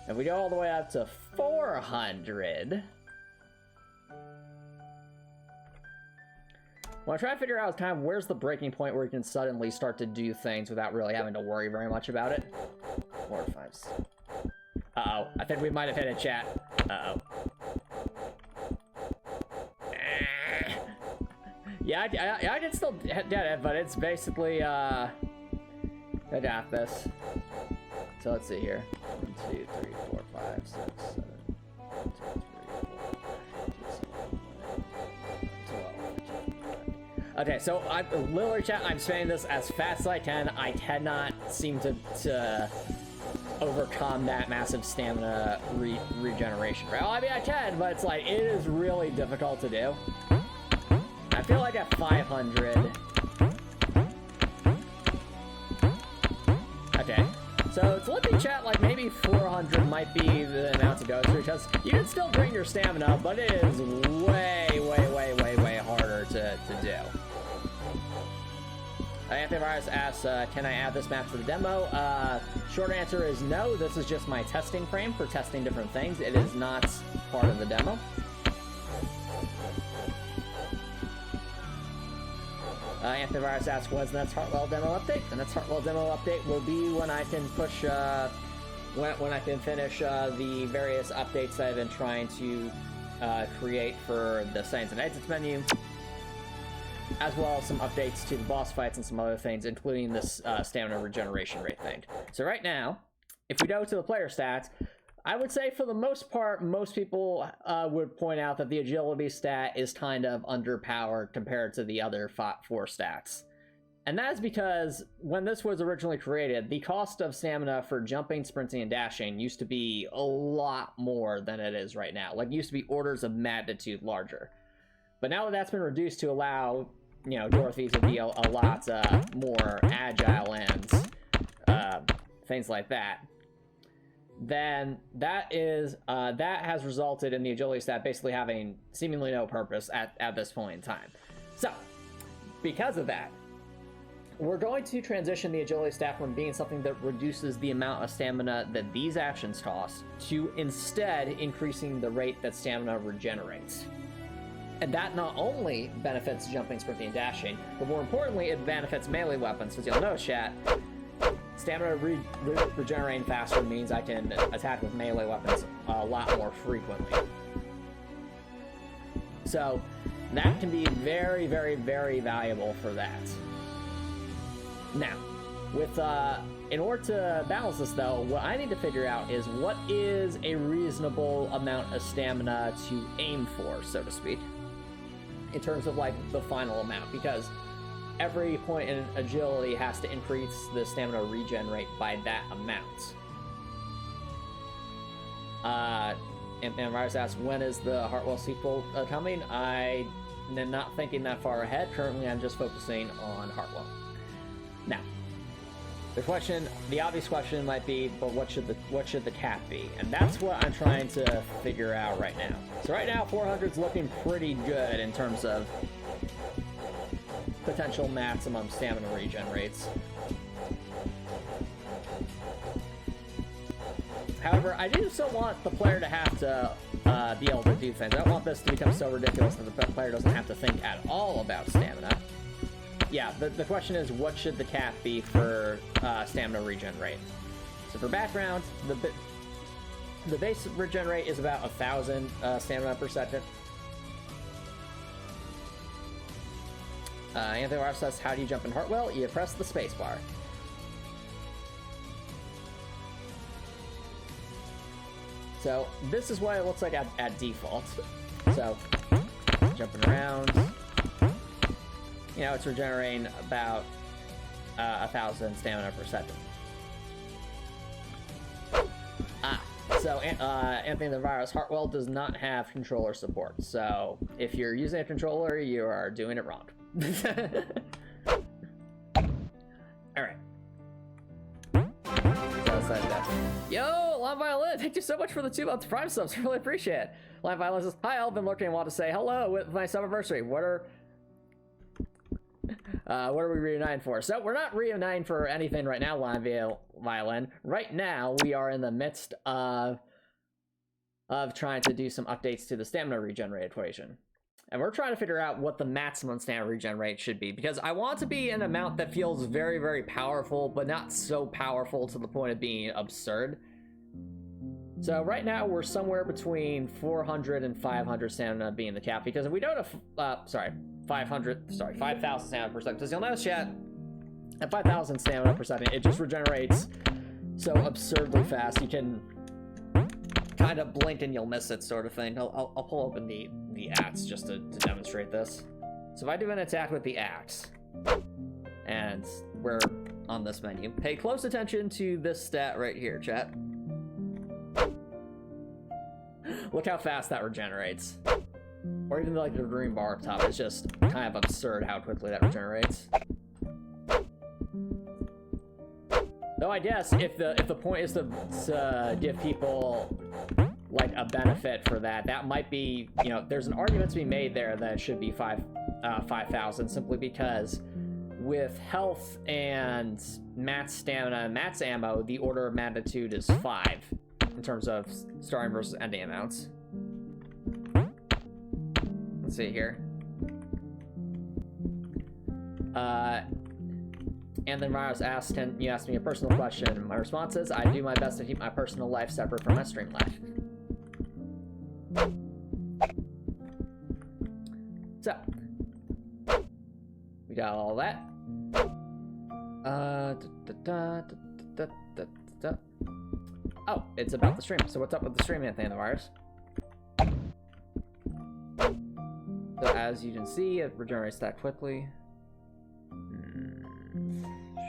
If we go all the way up to 400, what I'm trying to figure out is kind of where's the breaking point where you can suddenly start to do things without really having to worry very much about it. 4, 5, 6. Uh-oh. I think we might have hit a chat. Uh-oh. Yeah, I can still get it, but it's basically, I got this. So let's see here. 1, 2, 3, 4, 5, 6, 7. 1, 2, 3, 4, 5, 12. Okay, so literally, chat, I'm spamming this as fast as I can. I cannot seem to overcome that massive stamina regeneration. Well, I mean, I can, but it's like, it is really difficult to do. I feel like at 500... Okay, so it's looking, chat, like maybe 400 might be the amount to go through, because you can still drain your stamina, but it is way, way, way, way, way harder to do. Antivirus asks, can I add this map to the demo? Short answer is no. This is just my testing frame for testing different things. It is not part of the demo. Antivirus asks, when's the next Heartwell demo update? The next Heartwell demo update will be when I can push, when I can finish the various updates that I've been trying to create for the settings and exits menu, as well as some updates to the boss fights and some other things, including this stamina regeneration rate thing. So right now, if we go to the player stats, I would say for the most part, most people would point out that the agility stat is kind of underpowered compared to the other 4 stats. And that is because when this was originally created, the cost of stamina for jumping, sprinting, and dashing used to be a lot more than it is right now. Like, it used to be orders of magnitude larger. But now that that's been reduced to allow, you know, Dorothy to be a lot more agile and things like that, then that has resulted in the agility stat basically having seemingly no purpose at this point in time. So, because of that, we're going to transition the agility stat from being something that reduces the amount of stamina that these actions cost to instead increasing the rate that stamina regenerates. And that not only benefits jumping, sprinting, and dashing, but more importantly, it benefits melee weapons. As you'll notice, chat, stamina regenerating faster means I can attack with melee weapons a lot more frequently. So that can be very, very, very valuable for that. Now, with in order to balance this, though, what I need to figure out is what is a reasonable amount of stamina to aim for, so to speak, in terms of like the final amount, because every point in agility has to increase the stamina regen rate by that amount. And Virus asks, when is the Heartwell sequel coming? I'm not thinking that far ahead. Currently, I'm just focusing on Heartwell. Now, the obvious question might be, but what should the cap be? And that's what I'm trying to figure out right now. So right now, 400's looking pretty good in terms of potential maximum stamina regen rates. However, I do still want the player to have to be able to do things. I don't want this to become so ridiculous that the player doesn't have to think at all about stamina. Yeah, the question is, what should the cap be for stamina regen rate? So for background, the base regen rate is about 1,000 stamina per second. Anthony says, how do you jump in Heartwell? You press the spacebar. So this is what it looks like at default. So jumping around, you know, it's regenerating about 1,000 stamina per second. Also, Anthony the Virus, Heartwell does not have controller support, so if you're using a controller, you are doing it wrong. Alright. Yo, Live Violin, thank you so much for the 2 months Prime subs, really appreciate it. Live Violin says, hi, I've been lurking and want to say hello with my sub-anniversary. What are we reuniting for? So we're not reuniting for anything right now, Live Violin. Right now, we are in the midst of trying to do some updates to the stamina regenerate equation. And we're trying to figure out what the maximum stamina regenerate should be, because I want to be an amount that feels very, very powerful, but not so powerful to the point of being absurd. So right now, we're somewhere between 400 and 500 stamina being the cap, because if we don't have, 5,000 stamina per second, because you'll notice, chat, at 5,000 stamina per second, it just regenerates so absurdly fast, you can kind of blink and you'll miss it, sort of thing. I'll pull open the axe just to demonstrate this. So if I do an attack with the axe, and we're on this menu, pay close attention to this stat right here, chat. Look how fast that regenerates. Or even like the green bar up top, it's just kind of absurd how quickly that regenerates. Though I guess if the point is to give people like a benefit for that, that might be, you know, there's an argument to be made there that it should be 5,000, simply because with health and Matt's stamina and Matt's ammo, the order of magnitude is 5 in terms of starting versus ending amounts. Let's see here. And then Myros asked, can you ask me a personal question? My response is, I do my best to keep my personal life separate from my stream life. So, we got all that. Oh, it's about the stream. So what's up with the stream, Anthony the Virus? So as you can see, it regenerates that quickly.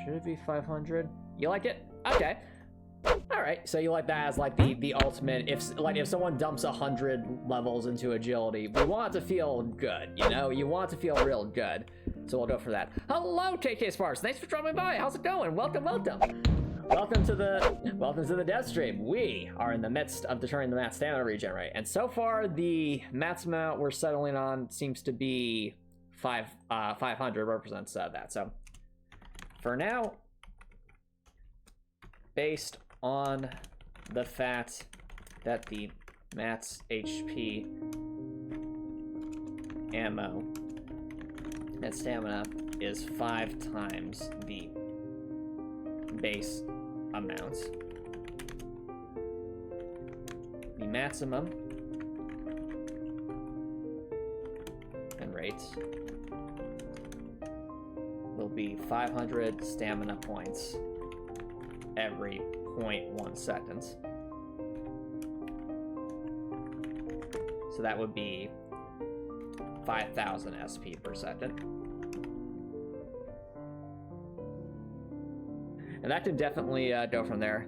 Should it be 500? You like it? Okay. All right. So you like that as like the ultimate. If someone dumps 100 levels into agility, we want it to feel good. You know, you want it to feel real good. So we'll go for that. Hello, KK Sparks. Thanks for dropping by. How's it going? Welcome, welcome. Welcome to the dev stream. We are in the midst of determining the max stamina regenerate, and so far the max amount we're settling on seems to be 500 represents that. So for now, based on the fact that the max HP ammo and stamina is 5 times the base amount, the maximum and rates will be 500 stamina points every 0.1 seconds. So that would be 5,000 SP per second. And that can definitely go from there.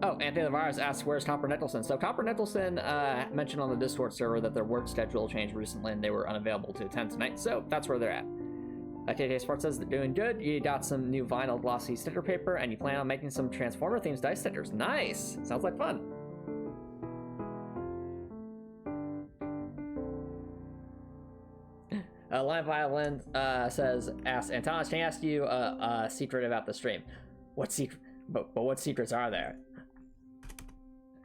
Oh, Anthony the Virus asks, where's Copper Nicholson? So Copper Nicholson mentioned on the Discord server that their work schedule changed recently and they were unavailable to attend tonight, so that's where they're at. KK Sports says they're doing good. You got some new vinyl glossy sticker paper and you plan on making some Transformer themes dice stickers. Nice! Sounds like fun. Live Violin asks, Antomicx, can I ask you a secret about the stream? What secret? But what secrets are there?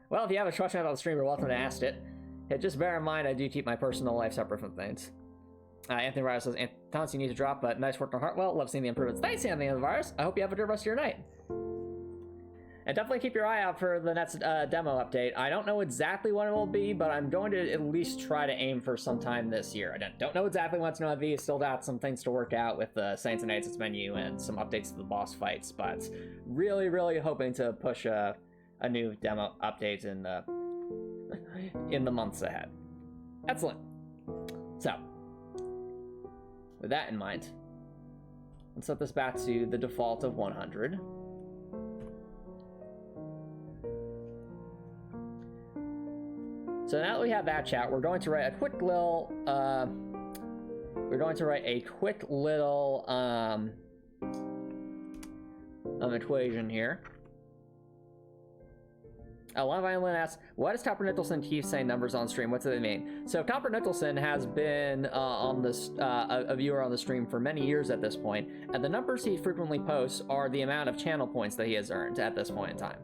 Well, if you have a question about the stream, you're welcome to ask it. Yeah, just bear in mind, I do keep my personal life separate from things. Anthony Virus says, Antomicx, you need to drop, but nice work on Heartwell. Love seeing the improvements. Thanks, Anthony Virus. I hope you have a good rest of your night. And definitely keep your eye out for the next demo update. I don't know exactly when it will be, but I'm going to at least try to aim for sometime this year. I don't know exactly when it's going to be. Still got some things to work out with the Saints and Aces menu and some updates to the boss fights, but really, really hoping to push a new demo update in the months ahead. Excellent. So, with that in mind, let's set this back to the default of 100. So now that we have that, chat, we're going to write a quick little equation here. Lon Violin asks, why does Copper Nicholson keep saying numbers on stream? What do they mean? So Copper Nicholson has been on this a viewer on the stream for many years at this point, and the numbers he frequently posts are the amount of channel points that he has earned at this point in time.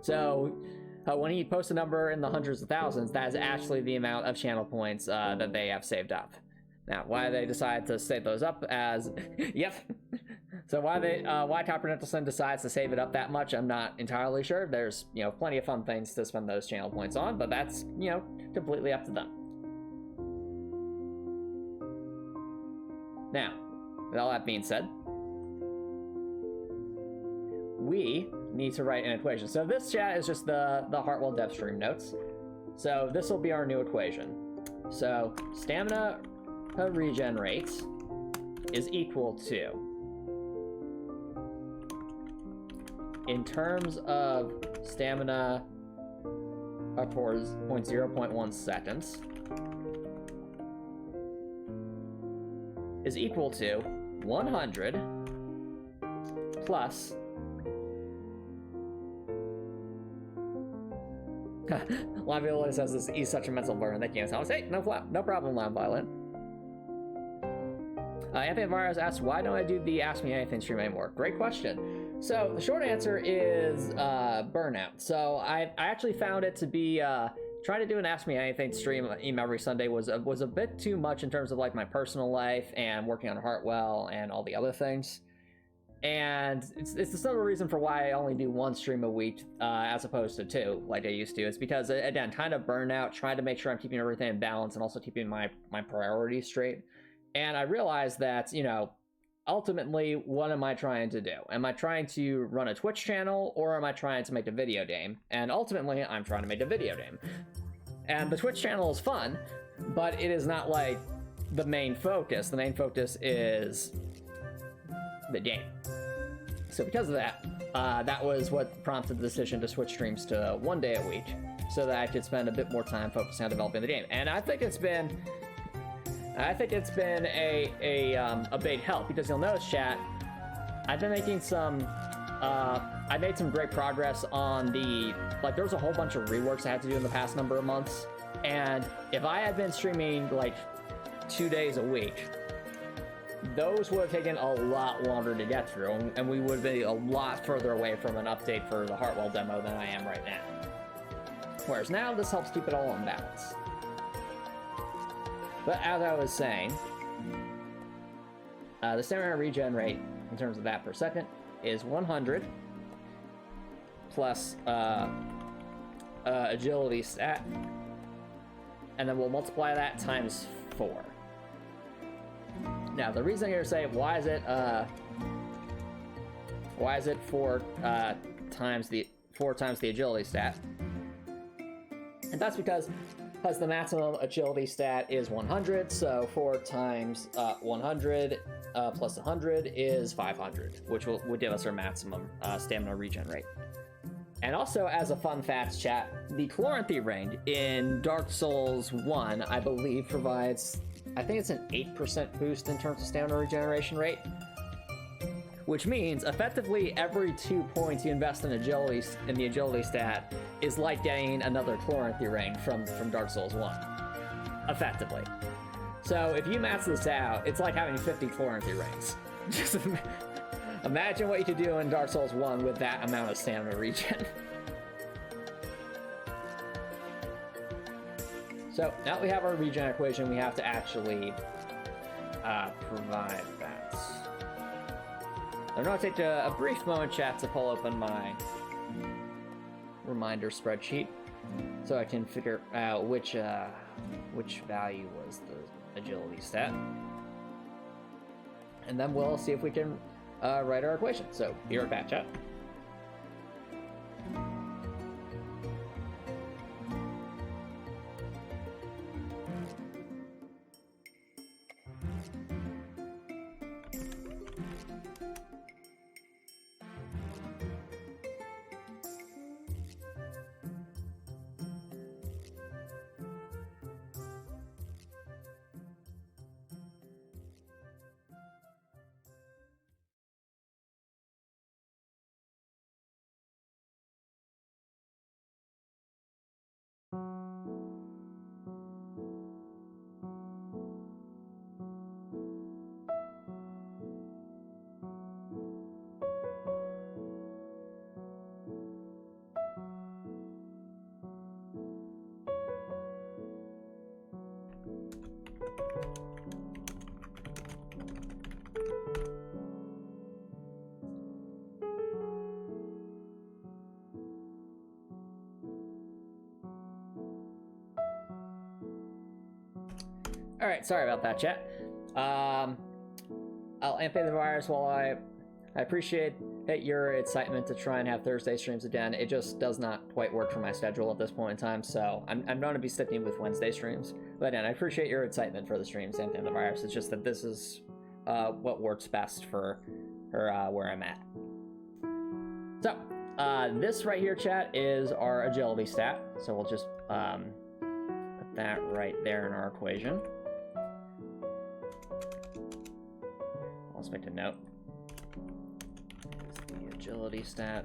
So when he posts a number in the hundreds of thousands, that is actually the amount of channel points that they have saved up. Now, why they decide to save those up as... Yep. So why Copper Nicholson decides to save it up that much, I'm not entirely sure. There's, plenty of fun things to spend those channel points on, but that's, completely up to them. Now, with all that being said, we need to write an equation. So this, chat, is just the Heartwell dev stream notes. So this will be our new equation. So stamina regenerate is equal to, in terms of stamina for 0.1 seconds, is equal to 100 plus Lime Violet says this is such a mental burn. Thank you. So I say, no problem, Lime Violet. Anthony Virus asks, why don't I do the Ask Me Anything stream anymore? Great question. So the short answer is burnout. So I actually found it to be trying to do an Ask Me Anything stream every Sunday was a bit too much in terms of like my personal life and working on Heartwell and all the other things. And it's another reason for why I only do one stream a week as opposed to two like I used to. It's because, again, kind of burnout, trying to make sure I'm keeping everything in balance and also keeping my priorities straight. And I realized that, ultimately, what am I trying to do? Am I trying to run a Twitch channel, or am I trying to make a video game? And ultimately, I'm trying to make a video game. And the Twitch channel is fun, but it is not like the main focus. The main focus is the game. So because of that, that was what prompted the decision to switch streams to 1 day a week, so that I could spend a bit more time focusing on developing the game. And I think it's been a big help, because you'll notice, chat, I've been making some I made some great progress on there was a whole bunch of reworks I had to do in the past number of months, and if I had been streaming like 2 days a week, those would have taken a lot longer to get through, and we would be a lot further away from an update for the Heartwell demo than I am right now. Whereas now, this helps keep it all in balance. But as I was saying, the stamina regen rate, in terms of that per second, is 100 plus agility stat, and then we'll multiply that times 4. Now, the reason you're saying why is it 4 times the agility stat, and that's because the maximum agility stat is 100, so 4 times 100 plus 100 is 500, which would give us our maximum stamina regen rate. And also, as a fun fact, chat, the Chloranthy ring in Dark Souls 1, I believe, provides, I think it's an 8% boost in terms of stamina regeneration rate, which means effectively every 2 points you invest in the agility stat is like getting another Chloranthy ring from Dark Souls 1, effectively. So if you max this out, it's like having 50 Chloranthy rings. Just imagine what you could do in Dark Souls 1 with that amount of stamina regen. So now that we have our regen equation, we have to actually provide that. I'm going to take a brief moment, chat, to pull open my reminder spreadsheet so I can figure out which value was the agility stat. And then we'll see if we can write our equation. So, be right back, chat. Alright, sorry about that, chat. I'll amp the virus while I appreciate your excitement to try and have Thursday streams again. It just does not quite work for my schedule at this point in time, so I'm going to be sticking with Wednesday streams. But again, I appreciate your excitement for the streams, Amp the virus. It's just that this is what works best for where I'm at. So, this right here, chat, is our agility stat. So we'll just put that right there in our equation. Let's make a note. Here's the agility stat.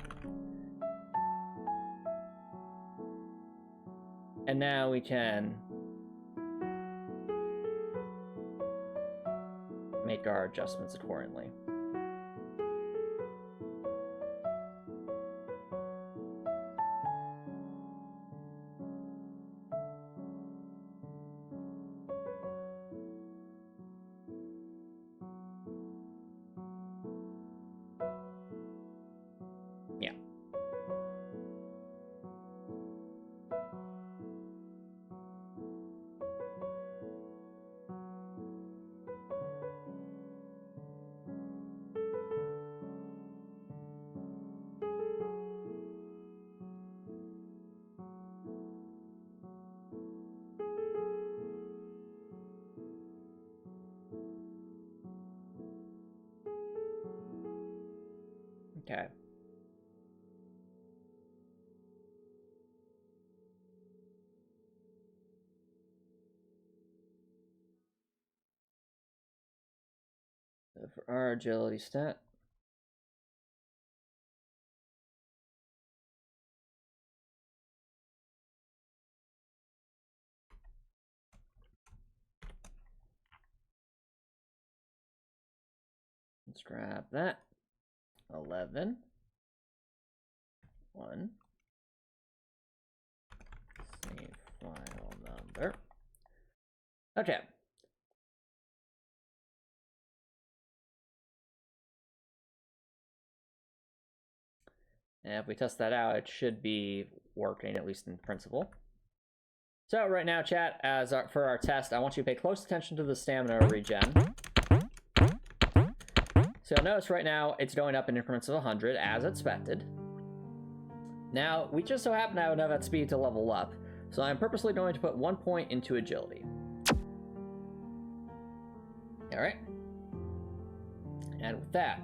And now we can make our adjustments accordingly. Okay. So for our agility stat, let's grab that. 11. 1. Save file number. Okay. And if we test that out, it should be working, at least in principle. So right now, chat, for our test, I want you to pay close attention to the stamina regen. So notice right now, it's going up in increments of 100, as expected. Now, we just so happen to have enough speed to level up, so I'm purposely going to put 1 point into agility. Alright. And with that,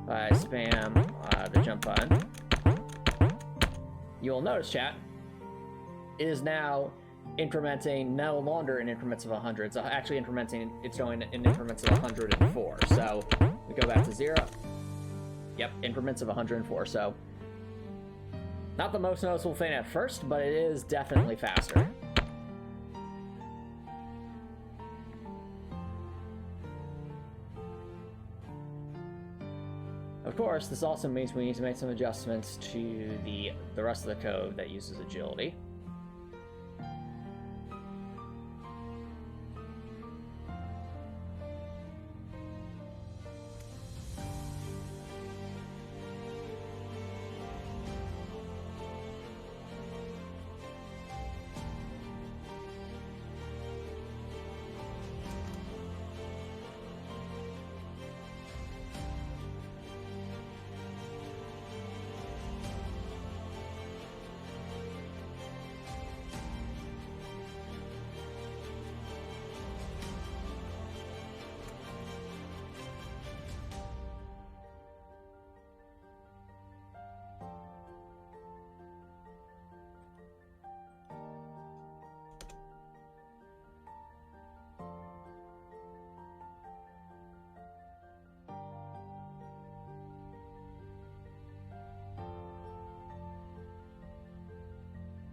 if I spam the jump button, you will notice, chat, it is now incrementing no longer in increments of 100. It's actually incrementing, it's going in increments of 104. So we go back to 0. Yep, increments of 104. So not the most noticeable thing at first, but it is definitely faster. Of course, this also means we need to make some adjustments to the rest of the code that uses agility.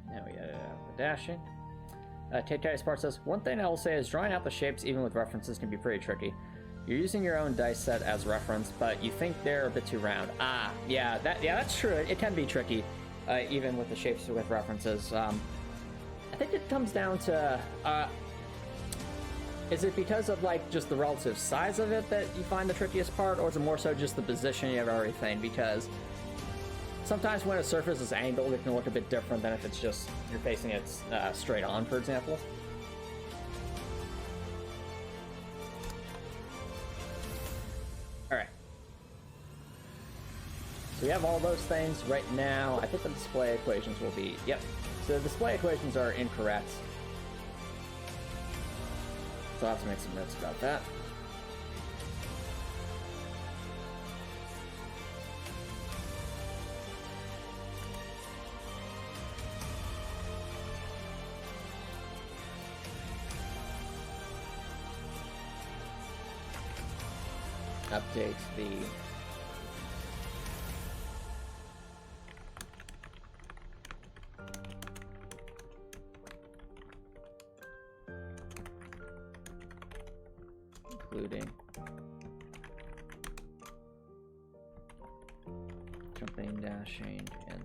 Now we edit out the dashing. Tate Caddy Spark says, one thing I will say is drawing out the shapes even with references can be pretty tricky. You're using your own dice set as reference, but you think they're a bit too round. Yeah, that's true. It can be tricky, even with the shapes with references. I think it comes down to, is it because of like just the relative size of it that you find the trickiest part, or is it more so just the positioning of everything? Because sometimes when a surface is angled, it can look a bit different than if it's just you're facing it straight on, for example. we have all those things right now. I think the display equations will be, yep. So the display equations are incorrect. So I'll have to make some notes about that. Update the including jumping, dashing, and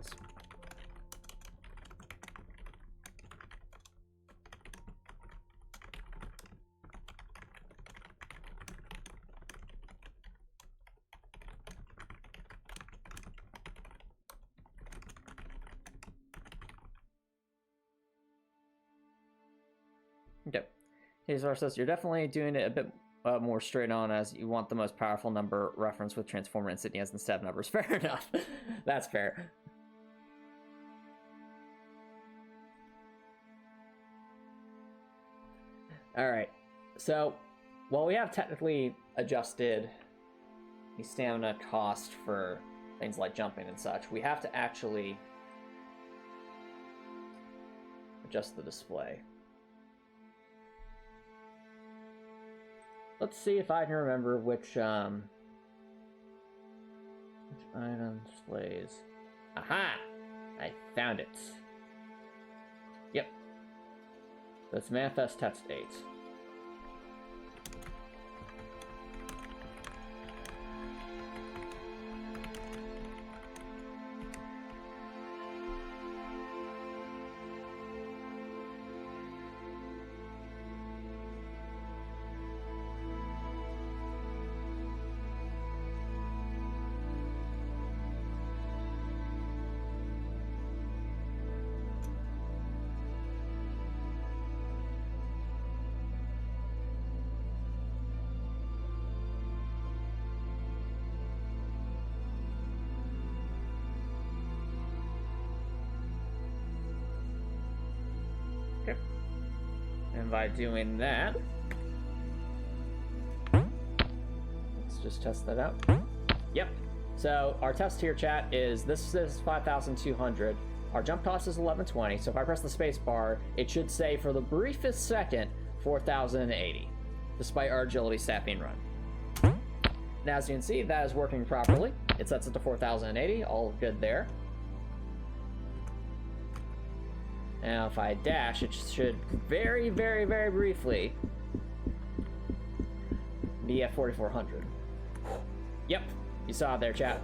okay. Hazar says you're definitely doing it a bit more straight on, as you want the most powerful number reference with transformer insignias instead of numbers. Fair enough. That's fair. Alright, so while we have technically adjusted the stamina cost for things like jumping and such, we have to actually adjust the display. Let's see if I can remember which item displays. Aha! I found it. Yep. That's Manifest Text 8. And by doing that, let's just test that out. Yep. So our test here, chat, is this is 5,200. Our jump cost is 1120. So if I press the space bar, it should say for the briefest second 4,080, despite our agility stat being run. Now, as you can see, that is working properly. It sets it to 4,080. All good there. Now, if I dash, it should very, very, very briefly be at 4,400. Yep, you saw it there, chat.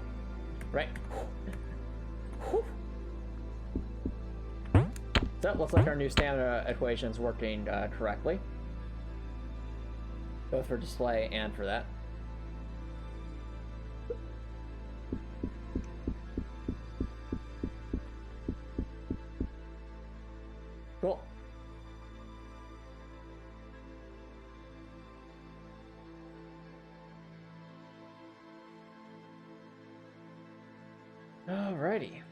Right? So it looks like our new stamina equation's working correctly, both for display and for that. Cool. Alrighty.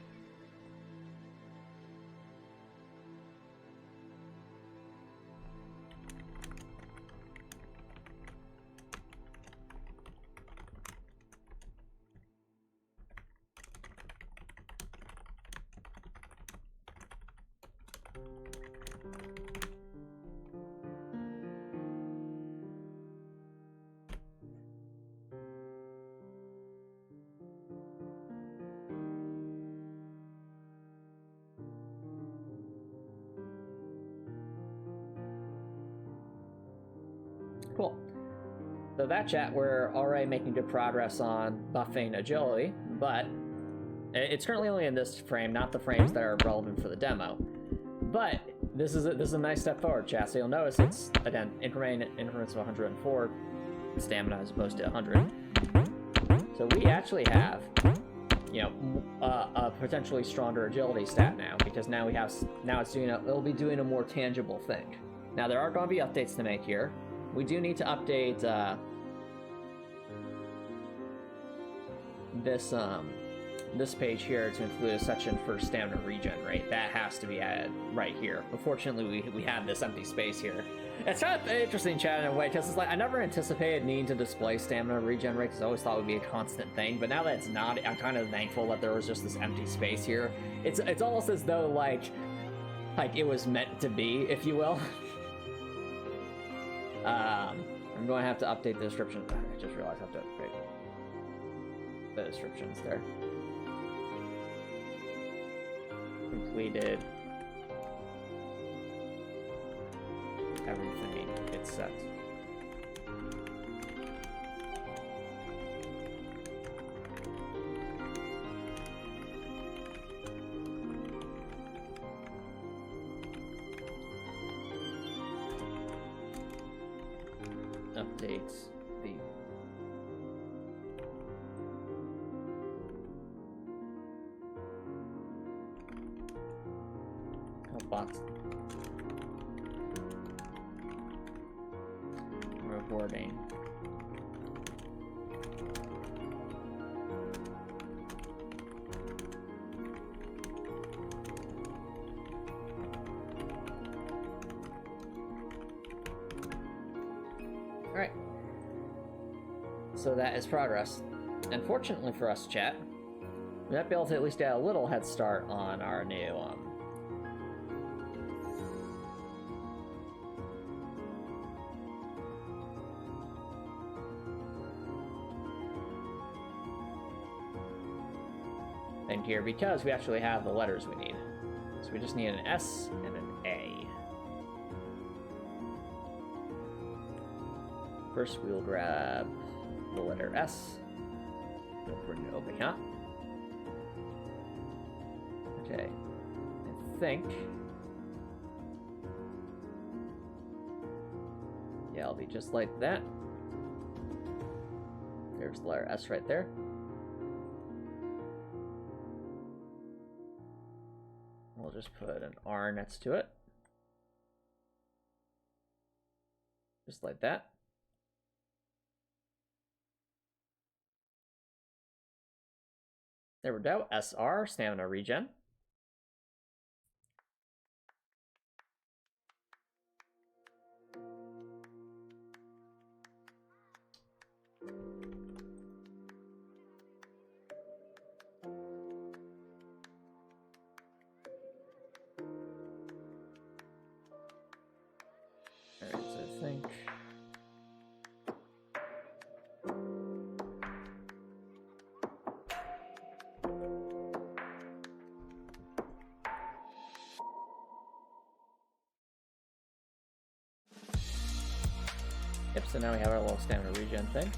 Cool. So that, chat, we're already making good progress on buffing agility, but it's currently only in this frame, not the frames that are relevant for the demo. But this is a nice step forward, chat. So you'll notice it's, again, increments of 104 stamina as opposed to 100. So we actually have, you know, a potentially stronger agility stat now, because now it'll be doing a more tangible thing. Now there are going to be updates to make here. We do need to update this this page here to include a section for stamina regen rate. That has to be added right here. Unfortunately, we have this empty space here. It's kind of interesting, chat, in a way, because it's like I never anticipated needing to display stamina regen rate because I always thought it would be a constant thing. But now that it's not, I'm kind of thankful that there was just this empty space here. It's almost as though like it was meant to be, if you will. I'm going to have to update the description. I just realized I have to update the descriptions there. Completed. Everything gets set. Updates the box rewarding. Alright. So that is progress. And fortunately for us, chat, we might be able to at least get a little head start on our new thing here, because we actually have the letters we need. So we just need an S and an A. First, we'll grab the letter S. We'll bring it over here. Okay. I think. Yeah, it'll be just like that. There's the letter S right there. We'll just put an R next to it. Just like that. There we go. SR, stamina regen. Alright, so I think so now we have our little stamina regen thing.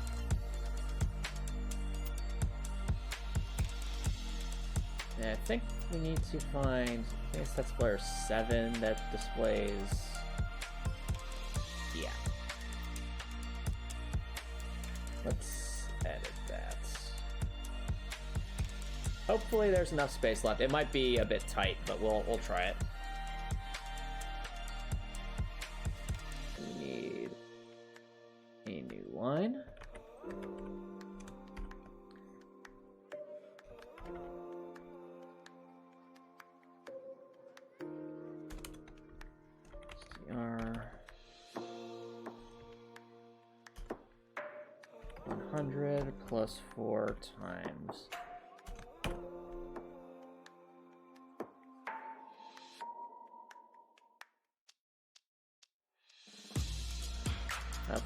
And I think we need to find, I guess that's player 7 that displays, yeah. Let's edit that. Hopefully there's enough space left. It might be a bit tight, but we'll try it. Line. STR 100 plus 4 times.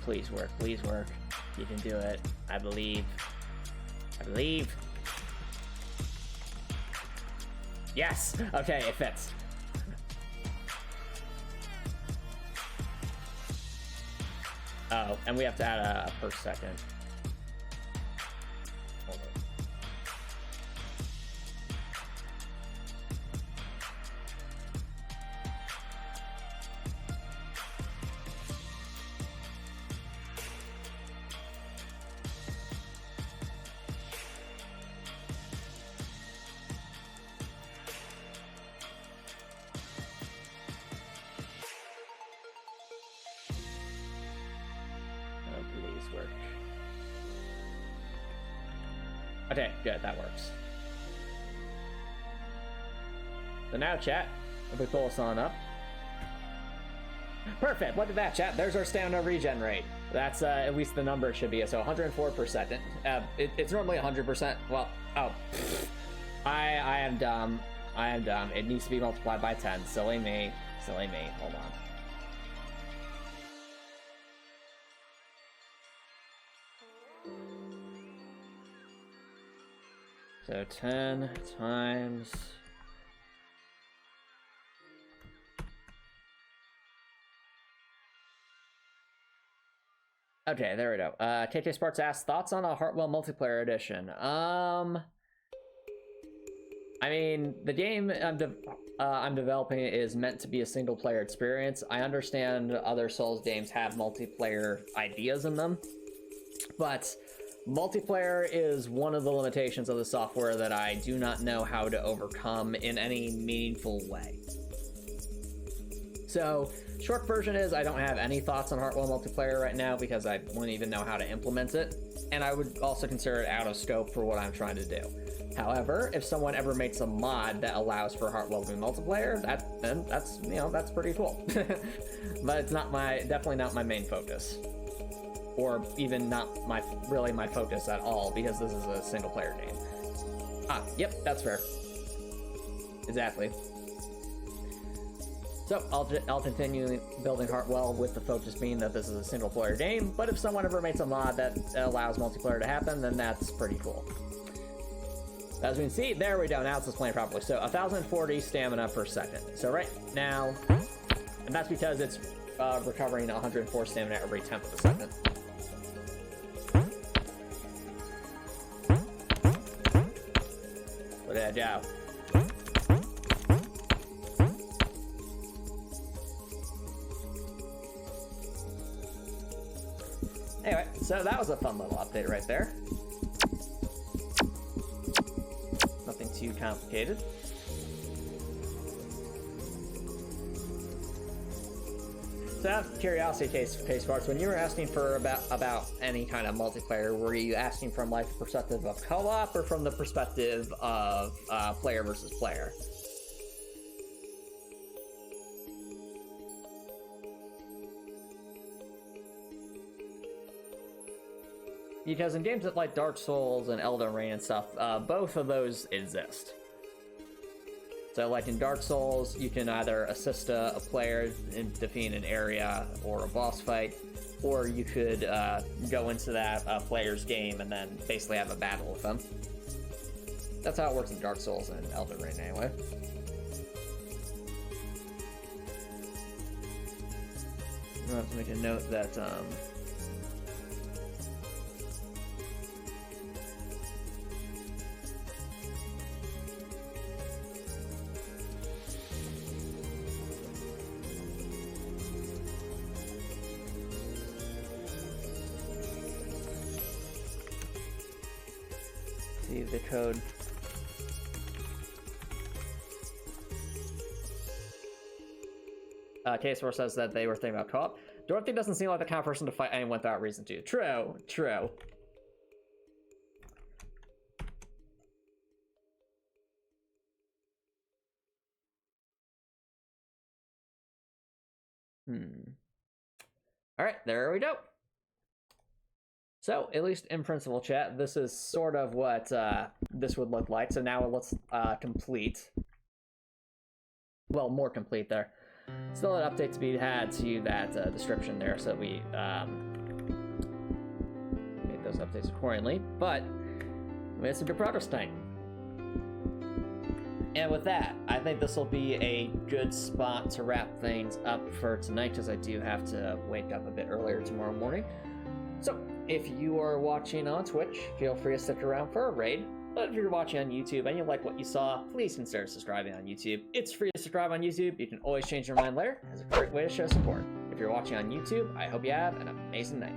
Please work, please work. You can do it. I believe. I believe. Yes! Okay, it fits. Oh, and we have to add a per second. Hold on. Okay, good, that works. So now, chat, if we pull us on up. Perfect, look at that, chat. There's our stamina regen rate. That's at least the number it should be. So 104 per second. It's normally 100%. Well, oh. I am dumb. I am dumb. It needs to be multiplied by 10. Silly me. Silly me. Hold on. So 10 times... Okay, there we go. KK Sparks asks, thoughts on a Heartwell multiplayer edition? I mean, the game I'm developing is meant to be a single-player experience. I understand other Souls games have multiplayer ideas in them, but multiplayer is one of the limitations of the software that I do not know how to overcome in any meaningful way. So, short version is I don't have any thoughts on Heartwell multiplayer right now because I wouldn't even know how to implement it, and I would also consider it out of scope for what I'm trying to do. However, if someone ever makes a mod that allows for Heartwell to be multiplayer, then that's, you know, that's pretty cool. But it's not definitely not my main focus, or even not really my focus at all, because this is a single player game. Ah, yep, that's fair. Exactly. So I'll continue building Heartwell with the focus being that this is a single player game, but if someone ever makes a mod that allows multiplayer to happen, then that's pretty cool. As we can see, there we go, now it's displaying properly. So 1040 stamina per second. So right now, and that's because it's recovering 104 stamina every 10th of a second. Look at that job. Anyway, so that was a fun little update right there. Nothing too complicated. So out of curiosity, Case Sparks, when you were asking for about any kind of multiplayer, were you asking from like the perspective of co-op or from the perspective of player versus player? Because in games like Dark Souls and Elden Ring and stuff, both of those exist. So like in Dark Souls, you can either assist a player in defeating an area or a boss fight, or you could go into that player's game and then basically have a battle with them. That's how it works in Dark Souls and Elden Ring anyway. I have to make a note that the code. KS4 says that they were thinking about co-op. Dorothy doesn't seem like the kind of person to fight anyone without reason to. True, true. Alright, there we go. So, at least in principle, chat, this is sort of what this would look like. So now let's complete. Well, more complete there. Still an update to be had to that description there, so we made those updates accordingly. But we had some good progress tonight. And with that, I think this will be a good spot to wrap things up for tonight, because I do have to wake up a bit earlier tomorrow morning. So, if you are watching on Twitch, feel free to stick around for a raid. But if you're watching on YouTube and you like what you saw, please consider subscribing on YouTube. It's free to subscribe on YouTube. You can always change your mind later. It's a great way to show support. If you're watching on YouTube, I hope you have an amazing night.